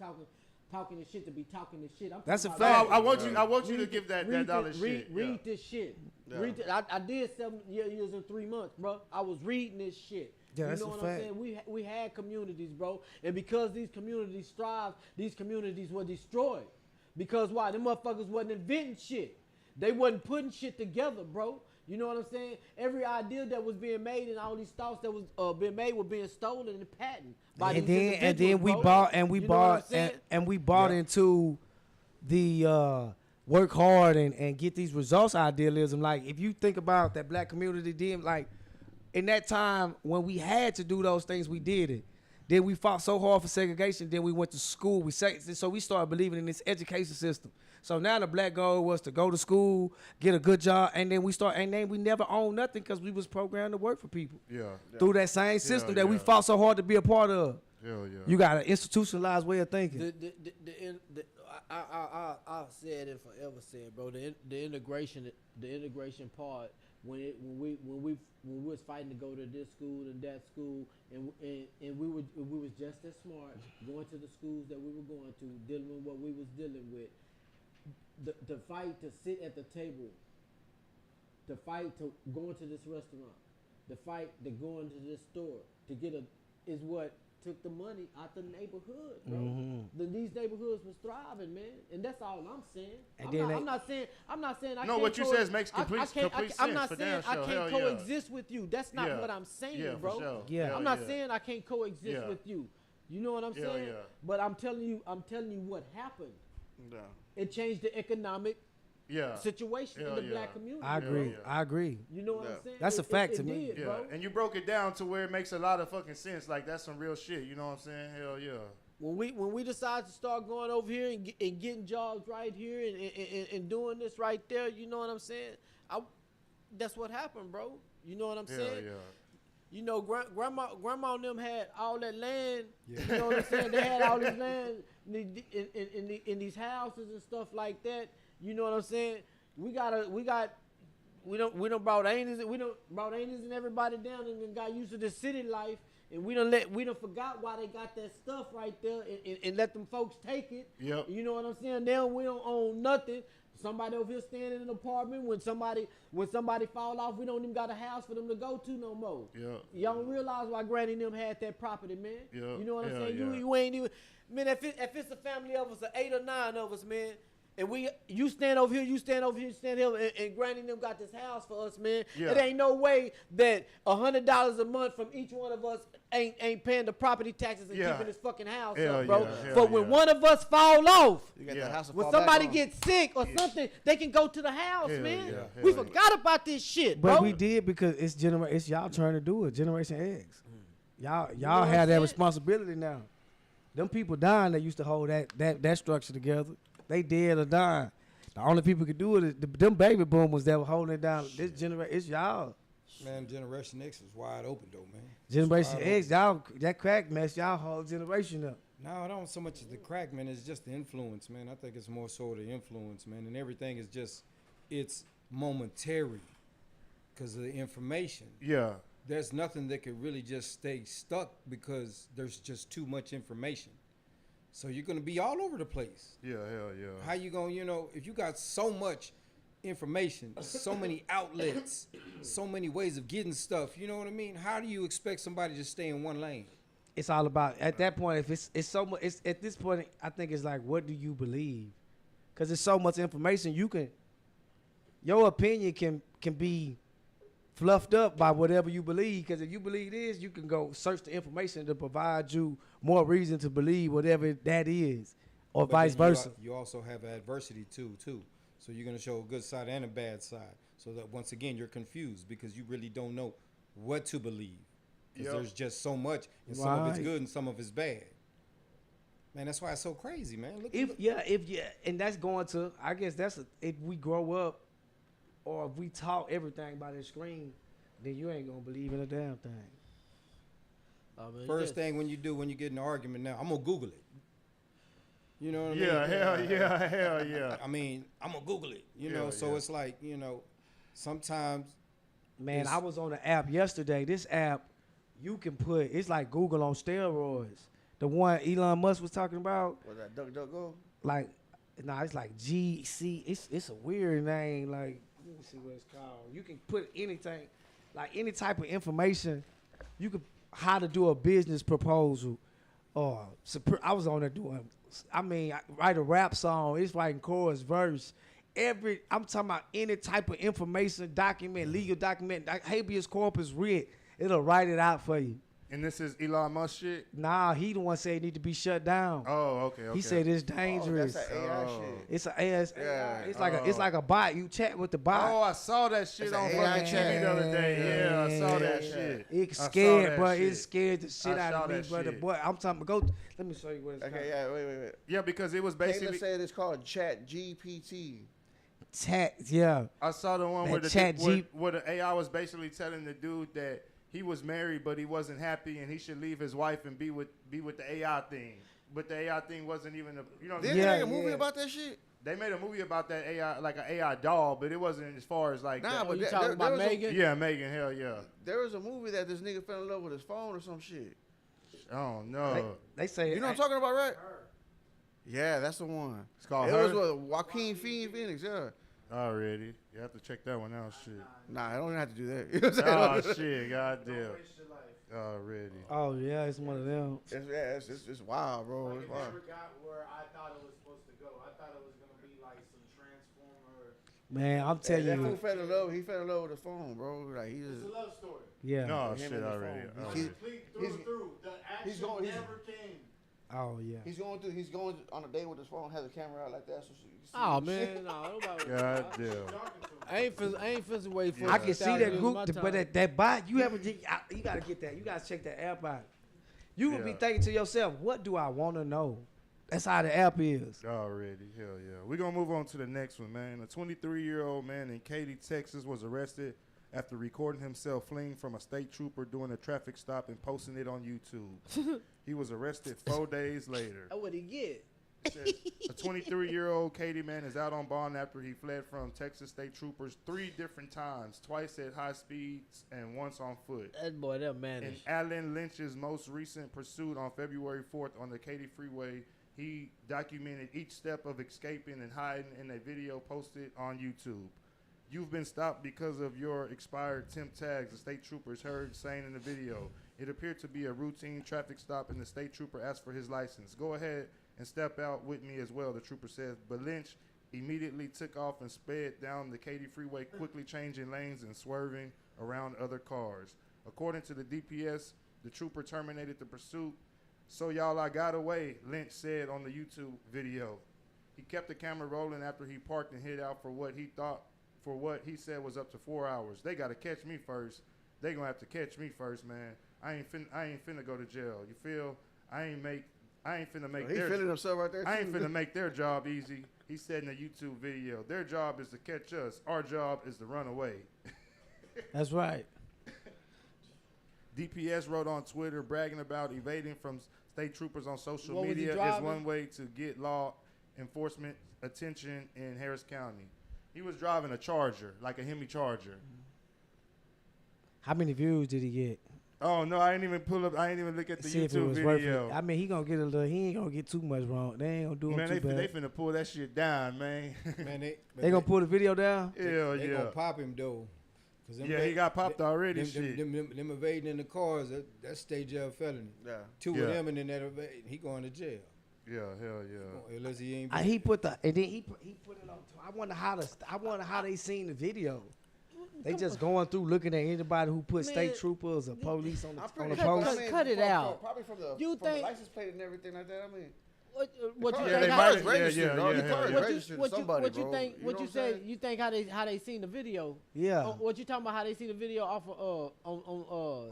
talking this shit to be talking this shit. That's a fact. I want you to give that dollar shit. Read this shit. Yeah. I did 7 years and 3 months, bro. I was reading this shit. Yeah, you know what I'm saying? We had communities, bro. And because these communities thrived, these communities were destroyed. Because why? Them motherfuckers wasn't inventing shit. They wasn't putting shit together, bro. You know what I'm saying? Every idea that was being made and all these thoughts that was being made were being stolen and patented by these individuals, and then we bought into the work hard and get these results idealism. Like if you think about that black community, then like in that time when we had to do those things, we did it. Then we fought so hard for segregation. Then we went to school. So we started believing in this education system. So now the black goal was to go to school, get a good job, and then we never owned nothing because we was programmed to work for people. Yeah. Through that same system that we fought so hard to be a part of. Hell yeah. You got an institutionalized way of thinking. I said it forever said, bro. The integration part when we was fighting to go to this school and that school, and we was just as smart going to the schools that we were going to, dealing with what we was dealing with. The fight to sit at the table, the fight to go into this restaurant, the fight to go into this store to get is what took the money out the neighborhood, bro. Mm-hmm. These neighborhoods was thriving, man, and that's all I'm saying. I'm not saying I can't. What you said makes complete sense. I'm not saying I can't coexist with you. That's not what I'm saying, bro. Sure. Yeah, I'm not saying I can't coexist with you. You know what I'm saying? Yeah. But I'm telling you what happened. Yeah. It changed the economic situation in the black community. I agree. You know what I'm saying? That's a fact to me. Did, bro. And you broke it down to where it makes a lot of fucking sense. Like that's some real shit. You know what I'm saying? Hell yeah. When we decided to start going over here and getting jobs right here and doing this right there, you know what I'm saying? That's what happened, bro. You know what I'm saying? Yeah. You know, grandma and them had all that land. Yeah. You know what I'm saying? They had all this land in these houses and stuff like that. You know what I'm saying? We done brought Ainus and everybody down and got used to the city life. and we done forgot why they got that stuff right there and let them folks take it. Yep. You know what I'm saying? Now we don't own nothing. Somebody over here staying in an apartment. When somebody fall off, we don't even got a house for them to go to no more. Yeah. Y'all don't realize why Granny and them had that property, man. Yeah. You know what I'm saying? Yeah. You ain't even, man. If it's a family of us, 8 or 9 of us, man. And you stand over here, you stand here, and Granny and them got this house for us, man. Yeah. It ain't no way that $100 a month from each one of us ain't paying the property taxes and keeping this fucking house up, bro. But when one of us fall off, You got that house to when fall somebody back on. gets sick or something, they can go to the house, man. yeah, We hell forgot about this shit, But bro. we did because it's y'all turn to do it. Generation X. Y'all what I'm have that saying? responsibility now. Them people dying that used to hold that structure together. They dead or dying. The only people who could do it is them baby boomers that were holding it down. This generation, it's y'all. Man, Generation X is wide open though, man. Generation Wide X, y'all that crack mess, y'all whole generation up. No, it don't so much as the crack, man. It's just the influence, man. I think it's more so the influence, man. And everything is just, it's momentary because of the information. Yeah. There's nothing that could really just stay stuck because there's just too much information. So you're going to be all over the place. Yeah. Hell yeah. How you going, if you got so much information, so many outlets, so many ways of getting stuff, you know what I mean? How do you expect somebody to stay in one lane? It's all about at that point. If it's so much, it's at this point. I think it's like, what do you believe? Because there's so much information. Your opinion can be fluffed up by whatever you believe. Because if you believe this, you can go search the information to provide you more reason to believe whatever that is, or But vice then versa. You also have adversity too. So you're going to show a good side and a bad side. So that once again, you're confused because you really don't know what to believe. Because there's just so much, and some of it's Right. good and some of it's bad. Man, that's why it's so crazy, man. And that's going to. I guess if we grow up, or if we taught everything by the screen, then you ain't gonna believe in a damn thing. First thing when you get in an argument now, I'm gonna Google it. You know what I mean? Yeah. Hell yeah. I mean, I'm gonna Google it. So it's like, sometimes. Man, I was on the app yesterday. This app, you can put, it's like Google on steroids. The one Elon Musk was talking about. Was that DuckDuckGo? Like, it's like GC. It's a weird name. Like, let me see what it's called. You can put anything, like any type of information. You could, how to do a business proposal. Or, I was on there doing, write a rap song. It's writing chorus, verse. I'm talking about any type of information, document, legal document, habeas corpus writ. It'll write it out for you. And this is Elon Musk shit? Nah, he the one said it need to be shut down. Oh, okay. He said it's dangerous. That's that AI shit. It's a AS. Yeah. It's like a bot. You chat with the bot. Oh, I saw that shit It's on an fucking AI TV the other day. Yeah, I saw that Yeah. shit. It's I saw scared, that bro. shit. It scared the shit I out saw of me, that brother. shit. Boy, I'm talking. Let me show you what it's Okay, called. yeah, wait. Yeah, because it was Taylor basically. said it's called Chat GPT. Chat, yeah. I saw the one That where the Chat where the AI was basically telling the dude that he was married but he wasn't happy and he should leave his wife and be with the AI thing. But the AI thing wasn't even Didn't they make a movie about that shit? They made a movie about that AI, like an AI doll, but it wasn't as far as like. Nah, that. but You talking about was Megan? Yeah, Megan. Hell yeah. There was a movie that this nigga fell in love with his phone or some shit. Oh no. They say You know what I'm talking about, right? Yeah, that's the one. It's called It Her? was with Joaquin Phoenix, yeah. Already. You have to check that one out. Shit. Nah, I don't even have to do that. You know what I'm Oh saying? shit. Goddamn. Already. Oh yeah, it's one of them. It's wild, bro. It's I wild. forgot where I thought it was supposed to go. I thought it was gonna be like some transformer. Man, I'm telling That fool you. fell in love. He fell in love with his phone, bro. Like he It's just. a love story. Yeah. No Him shit and his already. phone. Already. Complete He's- through. The action he's going- he's- never came. Oh yeah. He's going on a date with his phone, has a camera out like that, so you can see. Oh the shit. man, no, nobody. Goddamn. I ain't finna wait for. I can see that 1,000 group, my but time. that bot, you gotta get that. You gotta check that app out. You will be Yeah. thinking to yourself, what do I want to know? That's how the app is. Already. Hell yeah. We're going to move on to the next one, man. A 23-year-old man in Katy, Texas was arrested after recording himself fleeing from a state trooper during a traffic stop and posting it on YouTube. He was arrested 4 days later. That's what he get. It says, a 23-year-old Katy man is out on bond after he fled from Texas State Troopers 3 different times, twice at high speeds and once on foot. That boy, that man. In Allen Lynch's most recent pursuit on February 4th on the Katy Freeway, he documented each step of escaping and hiding in a video posted on YouTube. You've been stopped because of your expired temp tags, the state troopers heard saying in the video. It appeared to be a routine traffic stop, and the state trooper asked for his license. Go ahead and step out with me as well, the trooper says. But Lynch immediately took off and sped down the Katy Freeway, quickly changing lanes and swerving around other cars. According to the DPS, the trooper terminated the pursuit. So y'all, I got away, Lynch said on the YouTube video. He kept the camera rolling after he parked and hid out for what he said was up to 4 hours. They got to catch me first. They gonna have to catch me first, man. I ain't finna go to jail. You feel? I ain't finna make He feeling himself right there. I ain't finna make their job easy. He said in a YouTube video, their job is to catch us. Our job is to run away. That's right. DPS wrote on Twitter bragging about evading from state troopers on social What was he media is driving? one way to get law enforcement attention in Harris County. He was driving a Charger, like a Hemi Charger. How many views did he get? Oh no, I ain't even pull up. I ain't even look at the See if it YouTube was worth video. it. I mean, he gonna get a little. He ain't gonna get too much wrong. They ain't gonna do him Man, too bad. they finna pull that shit down, man. Man, They gonna pull the video down. Hell they yeah. gonna pop him though. 'Cause them Yeah, he got popped already. Them, Shit. them evading in the cars, that's state jail felony. Yeah. Two Yeah. of them and then that evade, he going to jail. Yeah, hell yeah. Unless he ain't. He put the and then he put it on. I wonder how they seen the video. They just going through looking at anybody who put state Man, troopers or police on the pretty post. sure- Cut it out. Probably from the You think- license plate and everything like that. I mean, What you Yeah, think? they how- might car's have- registered, yeah, dog. yeah, Your car yeah, is yeah. registered to somebody, what you bro. think? You What know you I'm say? saying? You think how they seen the video? Yeah. What you talking about? How they seen the video off of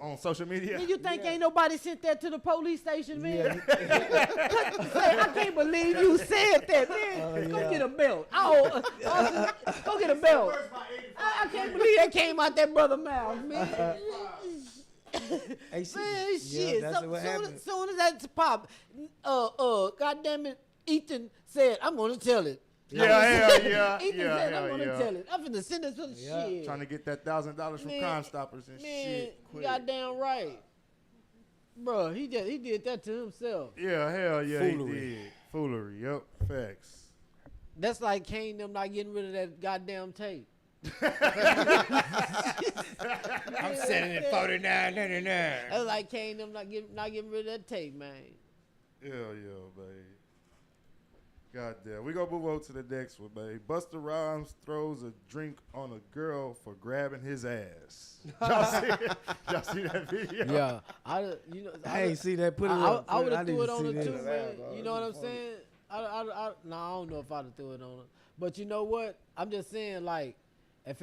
On social media? Man, you think ain't nobody sent that to the police station, man? Say, I can't believe you said that, man. Go get a belt. Go get a belt. I can't believe that came out that brother mouth, man. Hey, see, Man, yeah, shit. that's what happened. Soon as that's pop, goddamn it, Ethan said, "I'm gonna tell it." Yeah, hell yeah. Ethan Yeah, said, hell "I'm gonna yeah. tell it." I'm finna send this to the Yeah. shit. Trying to get that $1,000 from Man, Crime Stoppers and Man, shit. you Quick. goddamn right, bro. He did that to himself. Yeah, hell yeah, Foolery. he did. Foolery, yep, facts. That's like Kane them not getting rid of that goddamn tape. I'm selling it $49.99. That's like Kane them not getting rid of that tape, man. Hell yeah, babe. God damn. We gonna move on to the next one, babe. Busta Rhymes throws a drink on a girl for grabbing his ass. Y'all see that video? Yeah, I ain't see that. Put it I up. would I have need threw it to on see her that. too, man. You know what I'm saying? No, I don't know if I'd have threw it on her. But you know what? I'm just saying, like, if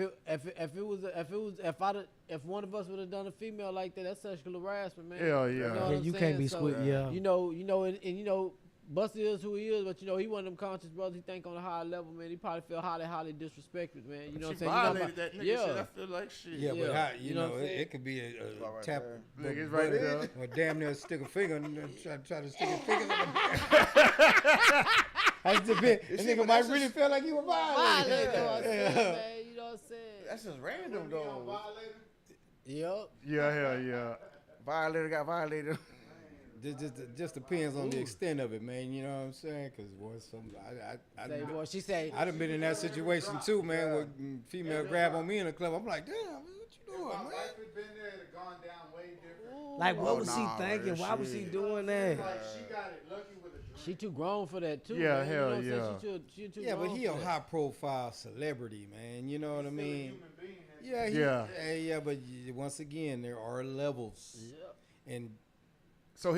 one of us would have done a female like that, that's sexual harassment, man. Hell yeah. You know Yeah, what I'm you saying? can't be So, squid. Yeah. You know, and you know, Busta is who he is, but you know, he one of them conscious brothers. He think on a high level, man. He probably feel highly disrespected, man. You know what I'm She saying? violated that nigga yeah. shit. I feel like shit. Yeah, Yeah. but how, You you know know, what I'm saying? it could be a right tap. Look, it's right there. Or damn near stick a finger and try to stick a finger. That's the bit. The nigga might really feel like he was violated. Violate, you know what I'm saying, man. You know what I'm saying? that's just random, though. Yep. Yeah, hell yeah. Violator got violated. Just depends on the extent of it, man. You know what I'm saying? Because Say, boy, she say, I done been in that situation too, man. Where female grab on me in the club. I'm like, damn, what you doing, My man? life had been there, it had gone down way different. Like, what Oh, was nah, he thinking? bro, Why was he shit. doing that? Like she got it lucky with a drink. she too grown for that too. Yeah, man. You know hell what I'm saying? yeah. She too Yeah, but grown he a for that. high profile celebrity, man. You know what I Still a mean? human being, that Yeah, Yeah. yeah, but once again, there are levels, and So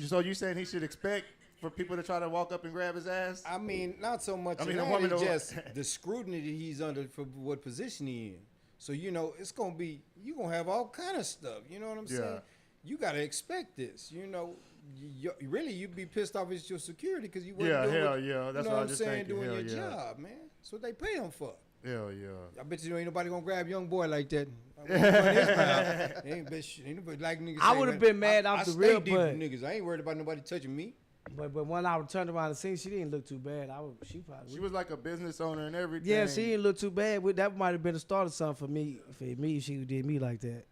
so you saying he should expect for people to try to walk up and grab his ass? I mean, not so much. I mean, of a that, woman it's don't- just the scrutiny that he's under for what position he in. So you know, it's gonna be you gonna have all kind of stuff. You know what I'm Yeah. saying? You gotta expect this. You know, really, you'd be pissed off at your security because you wasn't Yeah, doing hell what, yeah. That's you know what I what I'm just saying, thinking. doing Hell your yeah. job, man. That's what they pay him for. Hell yeah. I bet you ain't nobody gonna grab young boy like that. Ain't nobody like niggas. I say, would've man, been mad off I the stay real deep with butt. niggas. I ain't worried about nobody touching me. But when I turned around and seen, she didn't look too bad. She was like a business owner and everything. Yeah, she didn't look too bad. That might have been a start of something for me. For me, if she did me like that.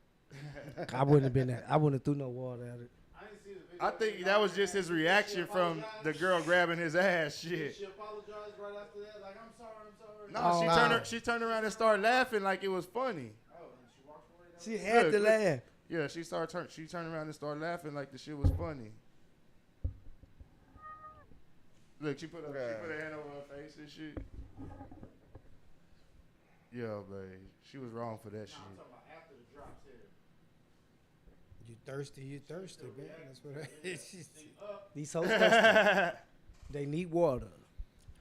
I wouldn't have been that. I wouldn't have threw no water at it. I think that was just his reaction from the girl grabbing his ass. Shit. She apologized right after that. Like, I'm sorry. No, she turned around and started laughing like it was funny. Oh, and she walked away. She had to laugh. Yeah, she turned around and started laughing like the shit was funny. Look, she put her hand over her face and shit. Yeah, babe. She was wrong for that shit. I'm talking about after the drops here. You thirsty, man. That's what it is. These hoes thirsty. They need water.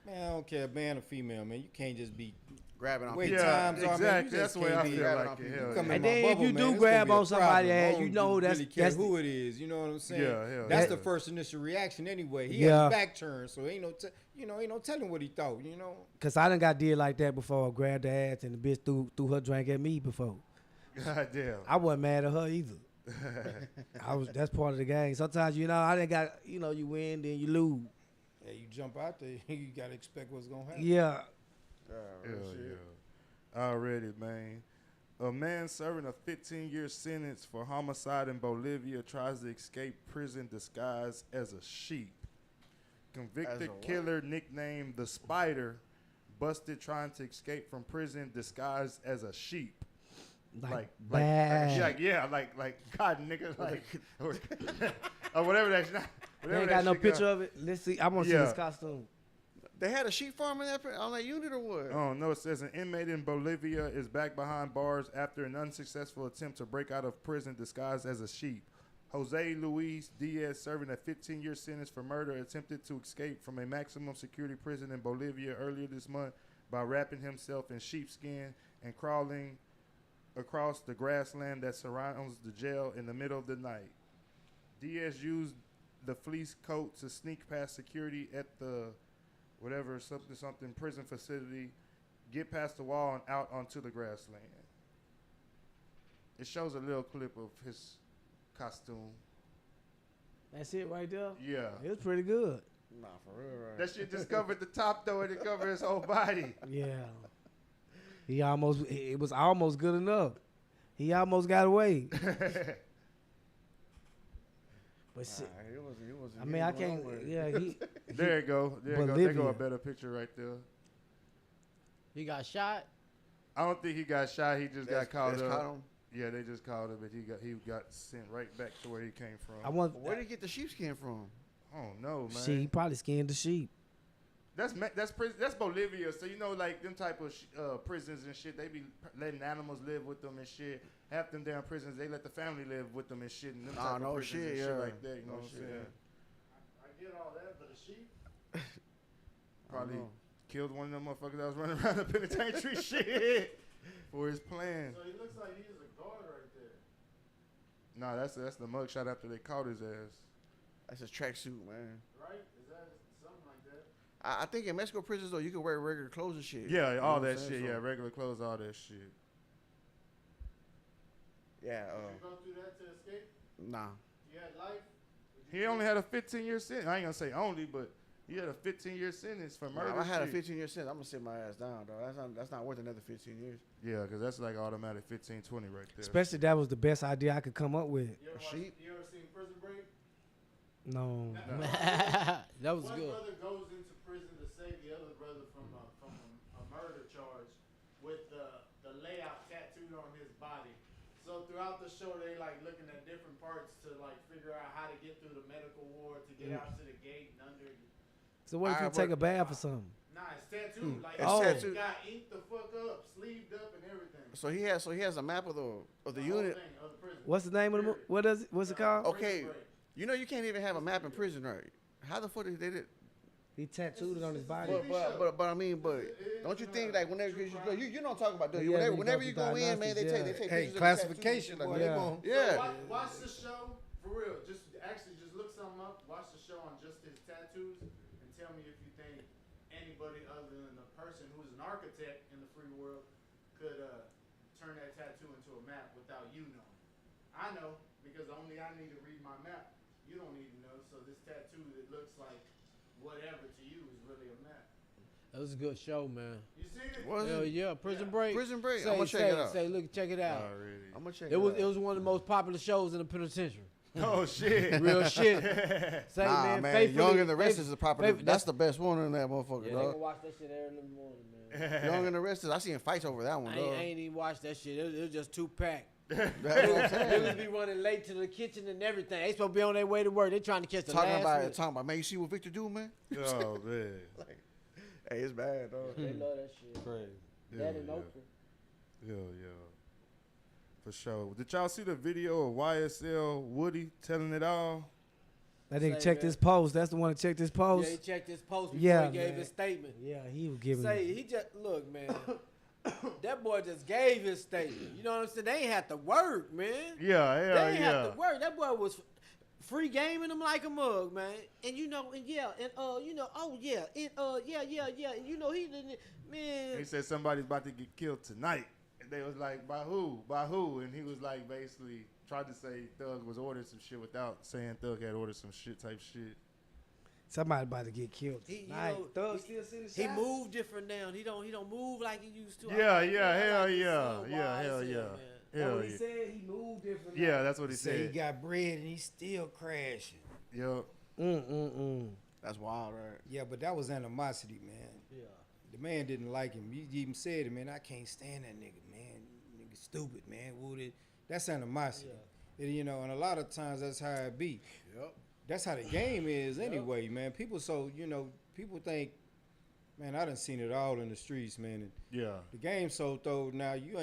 Man, I don't care, man or female, man. You can't just be Grabbing on Wait, people. times are, man, exactly. you That's just the way I can't be feel grabbing like on it. people. Hell Come yeah. in And my then if bubble, you man, do it's grab gonna be on a somebody, problem. I you don't know really that's care who it is. You know what I'm saying? Yeah, That's yeah. the first initial reaction anyway. He Yeah. had his back turned, so ain't no telling what he thought. You know. Cause I done got did like that before. I grabbed the ass and the bitch threw her drink at me before. God damn. I wasn't mad at her either. That's part of the game. Sometimes I done got you win then you lose. Yeah, you jump out there, you gotta expect what's gonna happen. Yeah. Hell yeah. Already, man. A man serving a 15-year sentence for homicide in Bolivia tries to escape prison disguised as a sheep. Convicted killer nicknamed the Spider busted trying to escape from prison disguised as a sheep. Like God, nigga, like, or whatever that's not. They ain't got no picture of it. Let's see. I want to see this costume. They had a sheep farm on that unit or what? Oh, no, it says an inmate in Bolivia is back behind bars after an unsuccessful attempt to break out of prison disguised as a sheep. Jose Luis Diaz, serving a 15-year sentence for murder, attempted to escape from a maximum security prison in Bolivia earlier this month by wrapping himself in sheepskin and crawling across the grassland that surrounds the jail in the middle of the night. Diaz used the fleece coat to sneak past security at the something prison facility, get past the wall and out onto the grassland. It shows a little clip of his costume. That's it right there? Yeah. It was pretty good. Nah, for real, right? That shit just covered the top though, and it covered his whole body. Yeah. It was almost good enough. He almost got away. But I can't. Yeah, there you go. There you go. There go a better picture right there. He got shot. I don't think he got shot. He just got called up. Caught him? Yeah, they just called him, but he got sent right back to where he came from. Where did he get the sheepskin from? I don't know, man. He probably skinned the sheep. That's Bolivia. So like them type of prisons and shit. They be letting animals live with them and shit. Half them damn prisons, they let the family live with them and shit. And them type of prisons and shit like that. You know what I'm saying? I get all that, but a sheep. Probably killed one of them motherfuckers that was running around the penitentiary shit for his plan. So he looks like he's a guard right there. Nah, that's the mugshot after they caught his ass. That's his tracksuit, man. Right? Is that something like that? I think in Mexico prisons though, you can wear regular clothes and shit. Yeah, You know all what I'm that saying? shit. So, Yeah, regular clothes, all that shit. Yeah. Did you go through that to escape? Nah. You had life? He only had a 15-year sentence. I ain't gonna say only, but he had a 15-year sentence for murder. If I had a shit. 15-year sentence, I'm gonna sit my ass down, dog. That's not worth another 15 years. Yeah, because that's like automatic 15, 20 right there. Especially that was the best idea I could come up with. You ever, you ever seen Prison Break? No. That was One good. brother goes into prison to save the other brother from a murder charge with the layout tattooed on his body. So throughout the show, they like looking at different parts to like figure out how to get through the medical ward to get out to the gate and under. So what if you take a bath or something? Nah, it's tattooed. Like It's it's tattooed. got inked the fuck up, sleeved up, and everything. So he has a map of the whole unit. thing of the prison. What's the name of the what's it called? Okay, you know you can't even have a map in prison, right? How the fuck did they did? He tattooed it on his body. But I mean, don't you think like whenever you know what I'm talking about, do you? Yeah, Whenever you go in, man, they take Hey, pictures of the classification, tattoos and boy. shit They Yeah. gon' Yeah. Watch the show for real. Just look something up. Watch the show on just his tattoos and tell me if you think anybody other than the person who's an architect in the free world could turn that tattoo into a map without you knowing. I know because only I need to read my map. You don't need to know. So So this tattoo that looks like whatever to you is really a map. That was a good show, man. You seen it? Was Hell it? yeah, Prison Break. Prison Break. Say, I'm gonna check it out. Say, look, check it out. Already. I'm gonna check It was out. one of the most popular shows in the penitentiary. Oh shit. Real shit. Say, Nah, man. Young and the Restless is the proper. That's the best one in that motherfucker, Yeah, they dog. can watch that shit every morning, man. Young and the Restless. I seen fights over that one, I dog. ain't even watched that shit. It was just too packed. That's what I'm They saying. was be running late to the kitchen and everything. They supposed to be on their way to work. They trying to catch the Talking last about, minute. man, you see what Victor do, man? Oh man. Like, hey, it's bad, dog. They love that shit. Crazy. That and Oprah. Yeah. For sure. Did y'all see the video of YSL Woody telling it all? That nigga Say, checked man. his post. That's the one that checked his post. Yeah, he checked his post before Yeah, he gave man. his statement. Yeah, he was giving. Say, he just, look, man. That boy just gave his statement. You know what I'm saying? They ain't have to work, man. Yeah, They hell ain't yeah. have to work. That boy was free gaming them like a mug, man. And you know, and yeah, and you know, oh yeah, and yeah. And you know, he didn't, man. He said somebody's about to get killed tonight. And they was like, by who? By who? And he was like, basically tried to say Thug was ordering some shit without saying Thug had ordered some shit type shit. Somebody about to get killed. He, you Tonight. know, Thug he- still see the He shot? moved different now. He don't move like he used to. Yeah, I like hell his yeah. son, Yeah, hell YSL, yeah. man. That's Hell what he yeah. said. He moved different. Yeah, that's what he Say he said. got bread and he's still crashing. Yup. That's wild, right? Yeah, but that was animosity, man. Yeah. The man didn't like him. He even said it, man. I can't stand that nigga, man. Nigga stupid, man. Wooded. That's animosity. And, you know, and a lot of times that's how it be. Yep. That's how the game is anyway, man. People, so, you know, people think, man, I done seen it all in the streets, man. And Yeah. the game's so throw now, you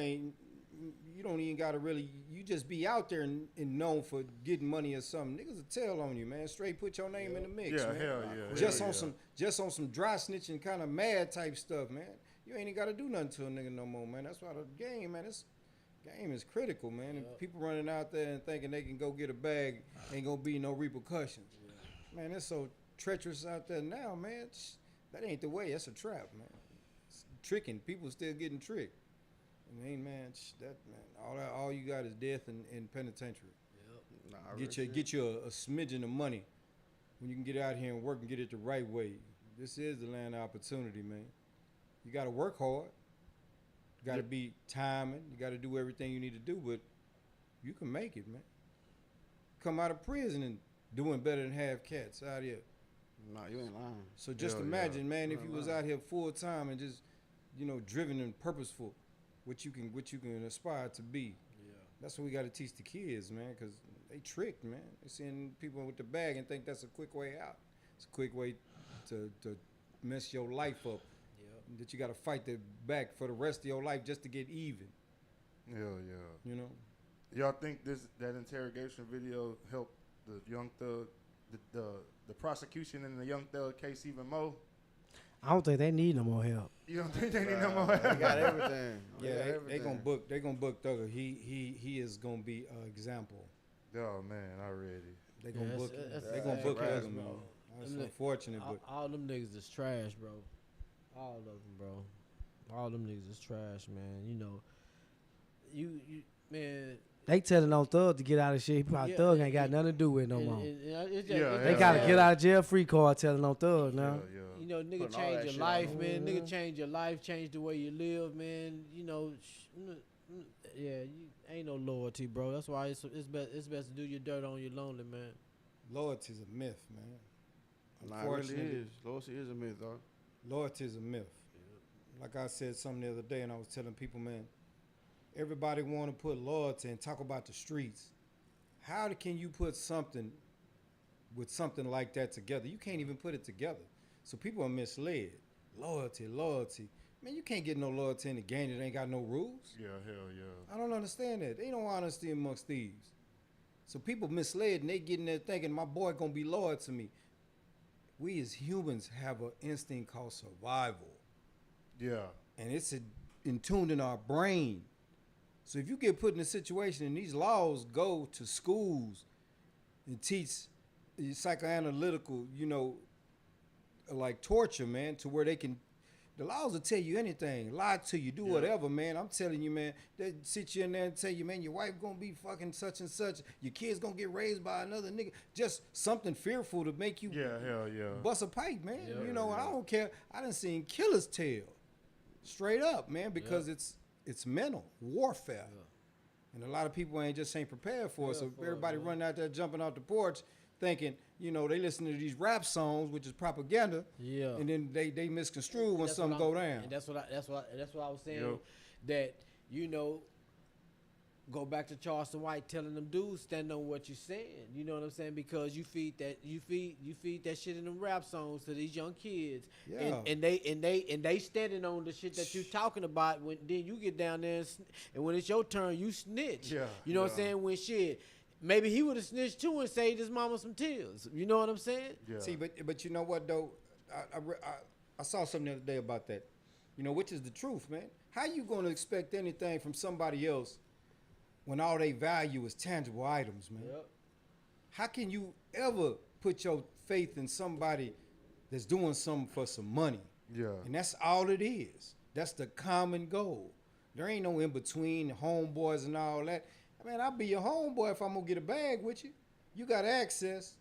don't even gotta really, you just be out there and known for getting money or something. Niggas will tell on you, man. Straight put your name in the mix, Yeah, man. hell yeah. Just hell on yeah. some dry snitching kind of mad type stuff, man. You ain't even gotta do nothing to a nigga no more, man. That's why the game, man, this game is critical, man. And people running out there and thinking they can go get a bag, ain't gonna be no repercussions. Man, it's so treacherous out there now, man. That ain't the way. That's a trap, man. It's tricking. People still getting tricked. I mean, man, all you got is death in penitentiary. Nah, Get you a smidgen of money when you can get out here and work and get it the right way. This is the land of opportunity, man. You got to work hard. You got to be timing. You got to do everything you need to do, but you can make it, man. Come out of prison and doing better than half cats out here. Nah, you ain't lying. So just Hell imagine, yeah. man, if you was out here full time and just, you know, driven and purposeful, what you can aspire to be. Yeah. That's what we got to teach the kids, man, because they tricked, man. They seeing people with the bag and think that's a quick way out. It's a quick way to mess your life up. Yeah. That you got to fight the back for the rest of your life just to get even. Hell yeah. You know. Y'all think that interrogation video helped the Young Thug, the prosecution in the Young Thug case even more? I don't think they need no more help. You don't think they need no more They help? got everything. Yeah, got they gonna book Thugger. He is gonna be an example. Oh man, already. They gonna Yeah, book that's- they gonna that's book trash, Thugger, man. bro. That's Them ni- unfortunate, but All them niggas is trash, bro. All of them, bro. All them niggas is trash, man. You know, you man. They telling on Thug to get out of shit. He probably Yeah, Thug ain't got nothing to do with it no more. It's just, Yeah, They yeah. got to get out of jail free card telling on Thug now. Yeah, You know, nigga Putting all that change your shit life, on. man. Nigga change your life, change the way you live, man. You know, yeah, you ain't no loyalty, bro. That's why it's best to do your dirt on your lonely, man. loyalty's a myth, man. Nah, it really Unfortunately, is. Loyalty is a myth, dog. Loyalty is a myth. Like I said something the other day, and I was telling people, man, everybody want to put loyalty and talk about the streets. How can you put something with something like that together? You can't even put it together. So people are misled. Loyalty. Man, you can't get no loyalty in the game that ain't got no rules. yeah, hell yeah. I don't understand that. Ain't no honesty amongst thieves. So people misled and they get in there thinking my boy gonna be loyal to me. We as humans have an instinct called survival. Yeah. And it's tuned in our brain. So if you get put in a situation and these laws go to schools and teach psychoanalytical, you know, like torture, man, to where they can The laws will tell you anything, lie to you, do whatever, man. I'm telling you, man. They sit you in there and tell you, man, your wife gonna be fucking such and such. Your kids gonna get raised by another nigga. Just something fearful to make you bust a pipe, man. You know, I don't care. I done seen killers tell straight up, man, because it's mental warfare. And a lot of people ain't prepared for it. So everybody running out there jumping off the porch thinking, you know, they listen to these rap songs, which is propaganda. Yeah. And then they misconstrue when something go down. And that's what I was saying. That, you know, go back to Charleston White telling them dudes stand on what you're saying. You know what I'm saying? Because you feed that shit in them rap songs to these young kids. Yeah. And they standing on the shit that you talking about. When then you get down there and when it's your turn, you snitch. Yeah. You know what I'm saying? When shit. Maybe he would have snitched too and saved his mama some tears. You know what I'm saying? Yeah. See, but you know what though? I saw something the other day about that. You know, which is the truth, man. How you gonna expect anything from somebody else when all they value is tangible items, man? Yep. How can you ever put your faith in somebody that's doing something for some money? Yeah. And that's all it is. That's the common goal. There ain't no in between homeboys and all that. Man, I'll be your homeboy if I'm gonna get a bag with you. You got access.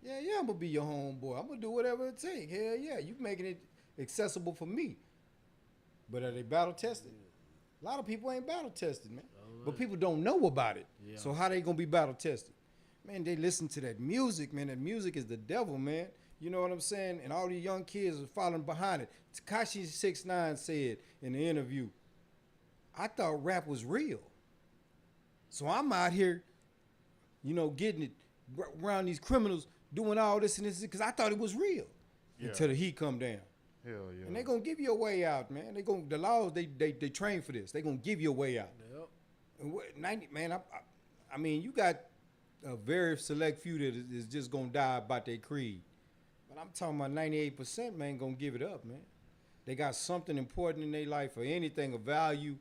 Yeah, I'm gonna be your homeboy. I'm gonna do whatever it takes. Hell yeah, you making it accessible for me. But are they battle tested? A lot of people ain't battle tested, man. But people don't know about it. Yeah. So how they gonna be battle tested? Man, they listen to that music, man. That music is the devil, man. You know what I'm saying? And all these young kids are following behind it. Tekashi 6ix9ine said in the interview, I thought rap was real. So I'm out here, you know, getting it around these criminals, doing all this and this because I thought it was real until the heat come down. Hell yeah. And they gonna give you a way out, man. The laws they train for this. They gonna give you a way out. Yep. And I mean, you got a very select few that is just gonna die about their creed. But I'm talking about 98%, man, gonna give it up, man. They got something important in their life or anything of value.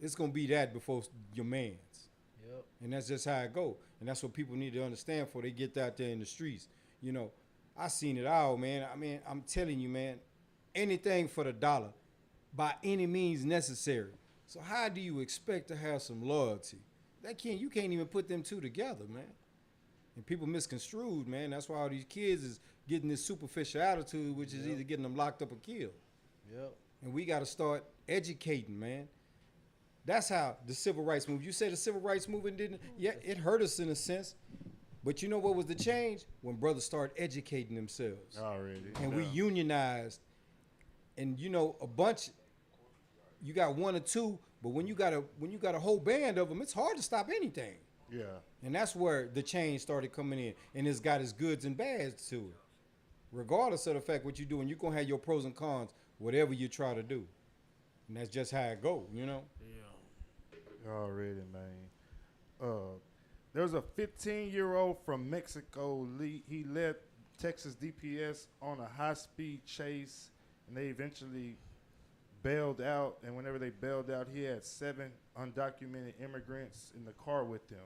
It's gonna be that before your man's. Yep. And that's just how it go. And that's what people need to understand before they get out there in the streets. You know, I seen it all, man. I mean, I'm telling you, man, anything for the dollar, by any means necessary. So how do you expect to have some loyalty? You can't even put them two together, man. And people misconstrued, man. That's why all these kids is getting this superficial attitude, which is either getting them locked up or killed. Yep. And we got to start educating, man. That's how the civil rights movement. You say the civil rights movement didn't? Yeah, it hurt us in a sense. But you know what was the change? When brothers started educating themselves. Already. And we unionized. And you know, a bunch, you got one or two, but when you got a whole band of them, it's hard to stop anything. Yeah. And that's where the change started coming in. And it's got its goods and bads to it. Regardless of the fact what you're doing, you're gonna have your pros and cons, whatever you try to do. And that's just how it go, you know? Yeah. Already, man. There was a 15-year-old from Mexico. He led Texas DPS on a high-speed chase, and they eventually bailed out. And whenever they bailed out, he had 7 undocumented immigrants in the car with him.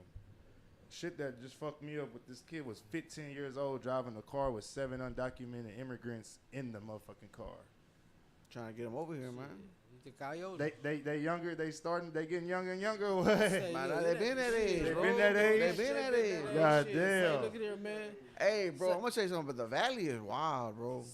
Shit that just fucked me up with this kid was 15 years old driving a car with 7 undocumented immigrants in the motherfucking car. Trying to get them over here, man. The coyote. They younger. They getting younger and younger. They been that age. They been that age. They been that age. God damn. Look at here, man. Hey, bro, I'm gonna say something, but the Valley is wild, bro.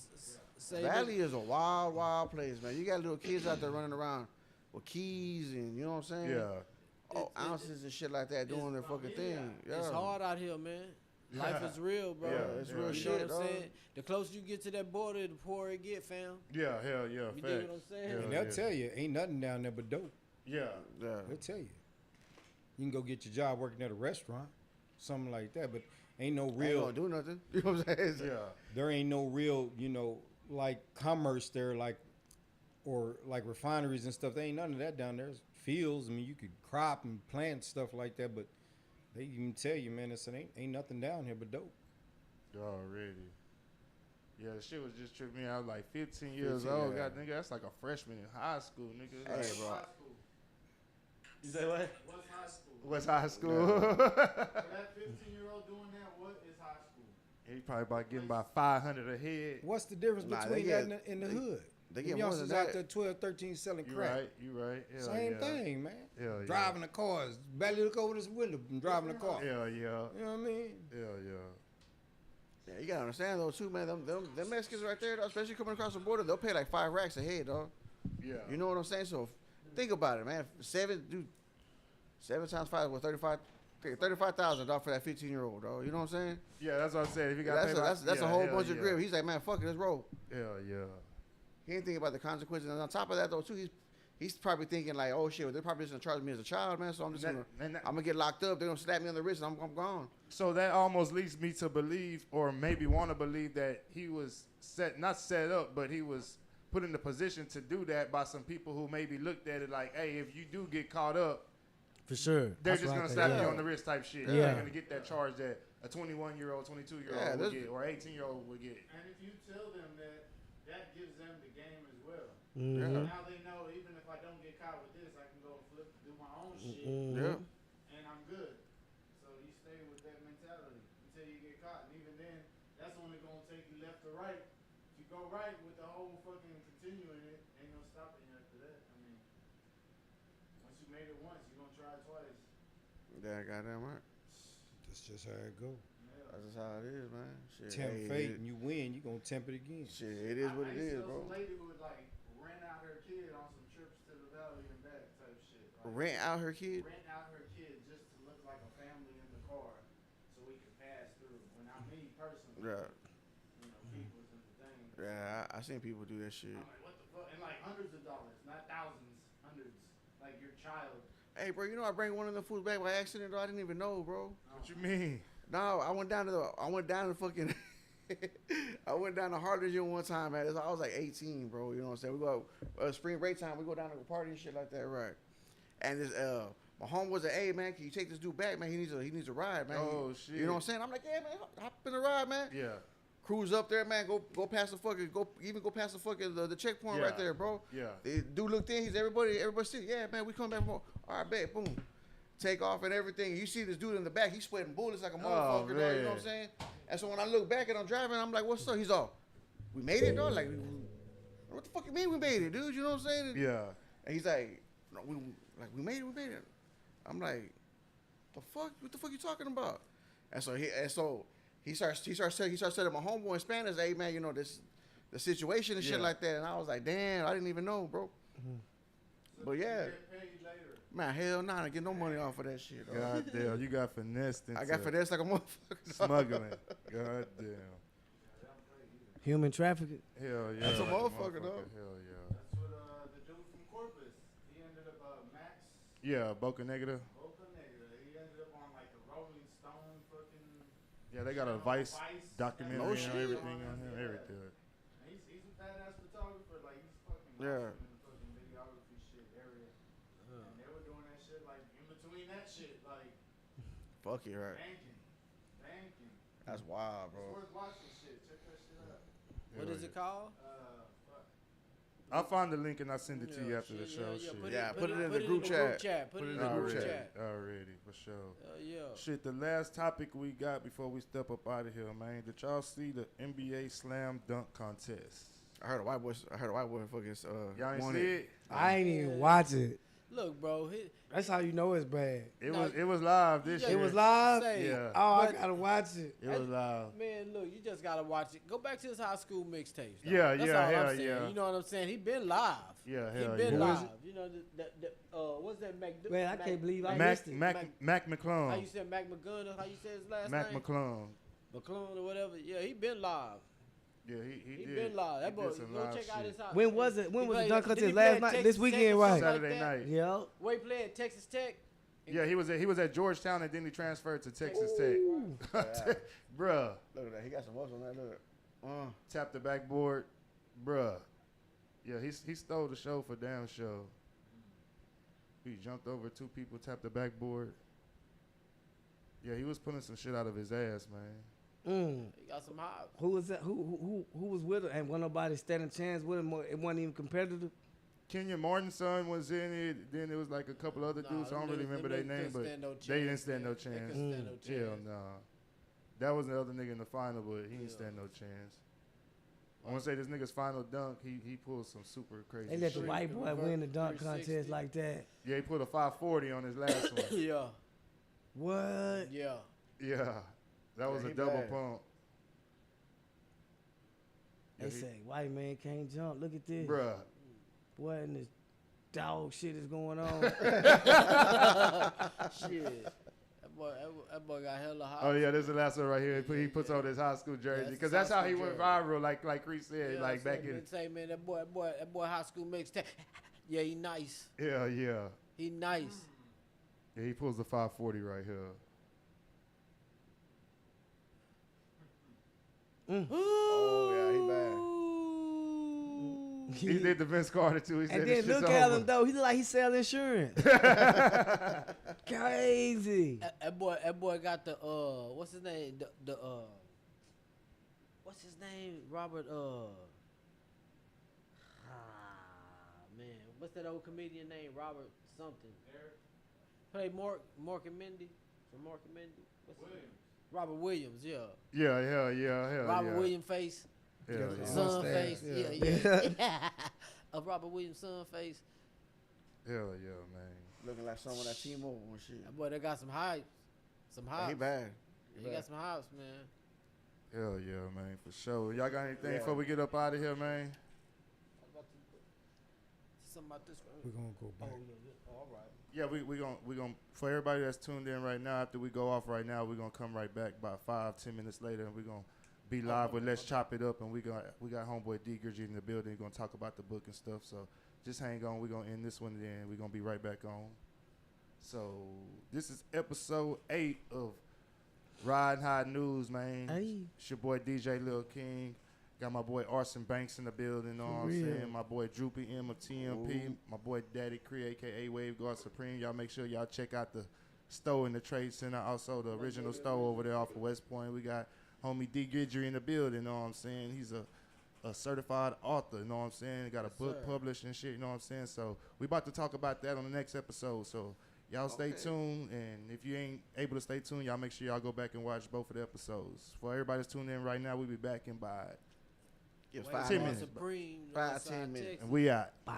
Valley is a wild, wild place, man. You got little kids out there running around with keys and you know what I'm saying? Yeah. Ounces and shit like that doing their fucking thing. Yeah. It's hard out here, man. Life is real, bro. Yeah, it's real shit, know what I'm saying? The closer you get to that border, the poorer it get, fam. Yeah, hell yeah. You dig what I'm saying? And they'll tell you, ain't nothing down there but dope. Yeah. They'll tell you. You can go get your job working at a restaurant, something like that, but ain't no real. Ain't gonna do nothing. You know what I'm saying? Yeah. There ain't no real, you know, like commerce there, like, or like refineries and stuff. There ain't none of that down there. It's fields. I mean, you could crop and plant stuff like that, but they even tell you, man, ain't nothing down here but dope. Already. Yeah, the shit was just tripping me out. Like 15 years old. God, nigga, that's like a freshman in high school, nigga. Hey, like, bro. You say what? What's high school? What's high school? For that 15-year-old doing that, what is high school? He probably about getting about 500 a head. What's the difference between that and the hood? They Them get more than youngsters that. out there 12, 13 selling You crack. right. You right. Hell Same yeah. thing, man. Hell yeah. Driving the cars. Barely look over this window and driving the car. Hell yeah. You know what I mean? Hell yeah. Yeah, you gotta understand though too, man. Them Mexicans right there, though, especially coming across the border, they'll pay like 5 racks a head, dog. Yeah. You know what I'm saying? So think about it, man. 7 times 5 was 35,000 dog for that 15-year-old, dog. You know what I'm saying? Yeah, that's what I said. If you got That's a whole bunch of grip. He's like, man, fuck it, let's roll. Hell yeah. He ain't thinking about the consequences. And on top of that though, too, he's probably thinking like, oh shit, they're probably just gonna charge me as a child, man. So I'm just gonna get locked up. They're gonna slap me on the wrist, and I'm gone. So that almost leads me to believe, or maybe want to believe, that he was not set up, but he was put in the position to do that by some people who maybe looked at it like, hey, if you do get caught up, For sure. they're That's just what I gonna think. slap Yeah. you on the wrist type shit. Yeah. They're not gonna get that charge that a 21-year-old, 22-year-old would get, or 18-year-old would get. And if you tell them that, that gives them the game as well. Mhm. Now they know even if I don't get caught with this, I can go flip, do my own shit, Mhm. Yeah. and I'm good. So you stay with that mentality until you get caught. And even then, that's only gonna take you left or right. If you go right with the whole fucking continuing it, ain't no stopping you after that. I mean, once you made it once, you're gonna try it twice. Yeah, goddamn right. That's just how it go. That's just how it is, man. Shit, Tempt hey, fate and you win, you gonna tempt it again. Shit, it is what it is, bro. Some lady would like rent out her kid on some trips to the valley and back type shit. Like, Rent out her kid. rent out her kid just to look like a family in the car, so we can pass through. When I mean personally, Yeah, you know, people's and the thing. yeah. I seen people do that shit. I'm like, what the fuck? And like hundreds of dollars, not thousands, hundreds. Like your child. Hey, bro, you know I bring one of them foods back by accident, though. I didn't even know, bro. What you mean? No, I went down to fucking. I went down to Harlingen one time, man. I was like 18, bro. You know what I'm saying? We go spring break time. We go down to a party and shit like that, right? And this my home was like, hey man, can you take this dude back, man? He needs a ride, man. Oh, shit. You know what I'm saying? I'm like, yeah, man, hop in the ride, man. Yeah. Cruise up there, man. Go past the fucking past the fucking the checkpoint Yeah. right there, bro. Yeah. The dude looked in. He's everybody see. Yeah, man. We come back from. All right, bet. Boom. Take off and everything. You see this dude in the back. He's sweating bullets like a motherfucker, dog. You know man. what I'm saying? And so when I look back and I'm driving, I'm like, what's up? He's all, we made it, dog. Like, what the fuck you mean we made it, dude? You know what I'm saying? Yeah. And he's like, no, we made it. We made it. I'm like, the fuck? What the fuck you talking about? And so he starts telling my homeboy in Spanish, hey man, you know the situation and shit like that. And I was like, damn, I didn't even know, bro. But yeah, Get paid later. man, hell nah, I didn't get no money off of that shit. Dog. God damn, you got finessed into I got finessed like a motherfucker. smuggling. God damn. Human trafficking. Hell yeah. That's a like motherfucker, dog. Hell yeah. That's what the dude from Corpus. He ended up Max Yeah, Boca Negative. Boca Negra. He ended up on like the Rolling Stone fucking. Yeah, they got a channel, Vice documentary No and shit. everything on him. Yeah. Everything. He's a badass photographer. Like he's fucking Yeah. awesome in the fucking videography shit area. And they were doing that shit like in between that shit, like Fuck you, right? banking. That's wild, It's bro. worth watching shit. Check that shit out. What is it called? Fuck. I'll find the link and I'll send it to you after the show. Shit. Put it in the group chat. Put it in the group Already, chat. already, for sure. Yeah. Shit, the last topic we got before we step up out of here, man. Did y'all see the NBA Slam Dunk Contest? I heard a white boy fucking Y'all ain't won see it? I ain't even watch it. Look, bro. That's how you know it's bad. It No, was live this yeah, year. It was live? Say, Yeah. Oh, I But- gotta watch it. It was live. Man, look, you just gotta watch it. Go back to his high school mixtapes. dog. Yeah, That's yeah, all hell I'm saying. yeah. You know what I'm saying? He been live. Yeah, He hell been yeah. live. You know what's that Mac? Man, I can't believe I Mac missed it. Mac Mac How you McClung. said Mac McGunn? How you said his last Mac name? McClung. McClung or whatever. Yeah, he been live. Yeah, he He did. been live. That He boy, did some go live check out shit. his house. When was it? When He was the played- dunk did he contest? play Last at night? Texas This Tech weekend, or right? something like Saturday that? night. Yeah. Where he played at Texas Tech. Yeah, he was at Georgetown and then he transferred to Texas Tech. Bruh, Look at that. He got some muscle on that. Look. tapped the backboard. Bruh. Yeah, he stole the show for damn show. He jumped over two people, tapped the backboard. Yeah, he was pulling some shit out of his ass, man. He got some hops. Who was that? Who was with him? And wasn't nobody standing chance with him? It wasn't even competitive. Kenyon Martin's son was in it. Then it was like a couple other dudes. I don't really remember their name, but they didn't stand no chance. Hell nah. That was the other nigga in the final, but he didn't stand no chance. I want to say this nigga's final dunk. He pulled some super crazy. They let the shit. white boy win the dunk 360. contest like that. Yeah, he put a 540 on his last one. Yeah. What? Yeah. Yeah, that was Yeah, a he double bad. pump. They say white man can't jump. Look at this. Bruh. What in this dog shit is going on? Shit. That boy got hella hot. Oh yeah, this is the last one right here. He puts on his high school jersey that's because his that's high how he school went jersey. viral. Like Chris said, like back in. Say, man, that boy high school mixtape. Yeah, he nice. Yeah. He nice. Yeah, he pulls the 540 right here. Oh yeah, he bad. He did the Vince Carter too. He said And this then shit's look at over. him though. He look like he sell insurance. Crazy. That boy got the what's his name? The what's his name? Robert man, what's that old comedian name? Robert something. Play Mork and Mindy from Mork and Mindy. What's his name? Robert Williams, yeah. Yeah. Robert Williams face, Yeah. son Mustache, face, yeah. yeah. Of Robert Williams son face. Hell yeah, man. Looking like someone that T-Mobile and shit. That boy, they got some hype. Some Yeah, hype. he bad. He got some hypes, man. Hell yeah, man, for sure. Y'all got anything Yeah. before we get up out of here, man? Something about this one. We're gonna go back. All right. Yeah, we gonna for everybody that's tuned in right now. After we go off right now, we're gonna come right back about 5-10 minutes later, and we're gonna be live with Let's Chop It Up, and we got homeboy D Gridge in the building. We're gonna talk about the book and stuff. So just hang on. We're gonna end this one, and then we're gonna be right back on. So this is episode 8 of Riding High News, man. Hey. It's your boy DJ Lil King. Got my boy Arson Banks in the building, know what I'm real. saying? My boy Droopy M of TMP. My boy Daddy Cree, a.k.a. Wave Guard Supreme. Y'all make sure y'all check out the store in the Trade Center. Also, the original store over there off of West Point. We got homie D. Gidry in the building, know what I'm saying? He's a certified author, you know what I'm saying? Got a book published and shit, you know what I'm saying? So we about to talk about that on the next episode. So y'all stay tuned, and if you ain't able to stay tuned, y'all make sure y'all go back and watch both of the episodes. For everybody that's tuned in right now, we'll be back in by Give us Wait, 5 10 minutes. minutes. Supreme, 5, Northside 10 minutes. Texas. and we out. Bye.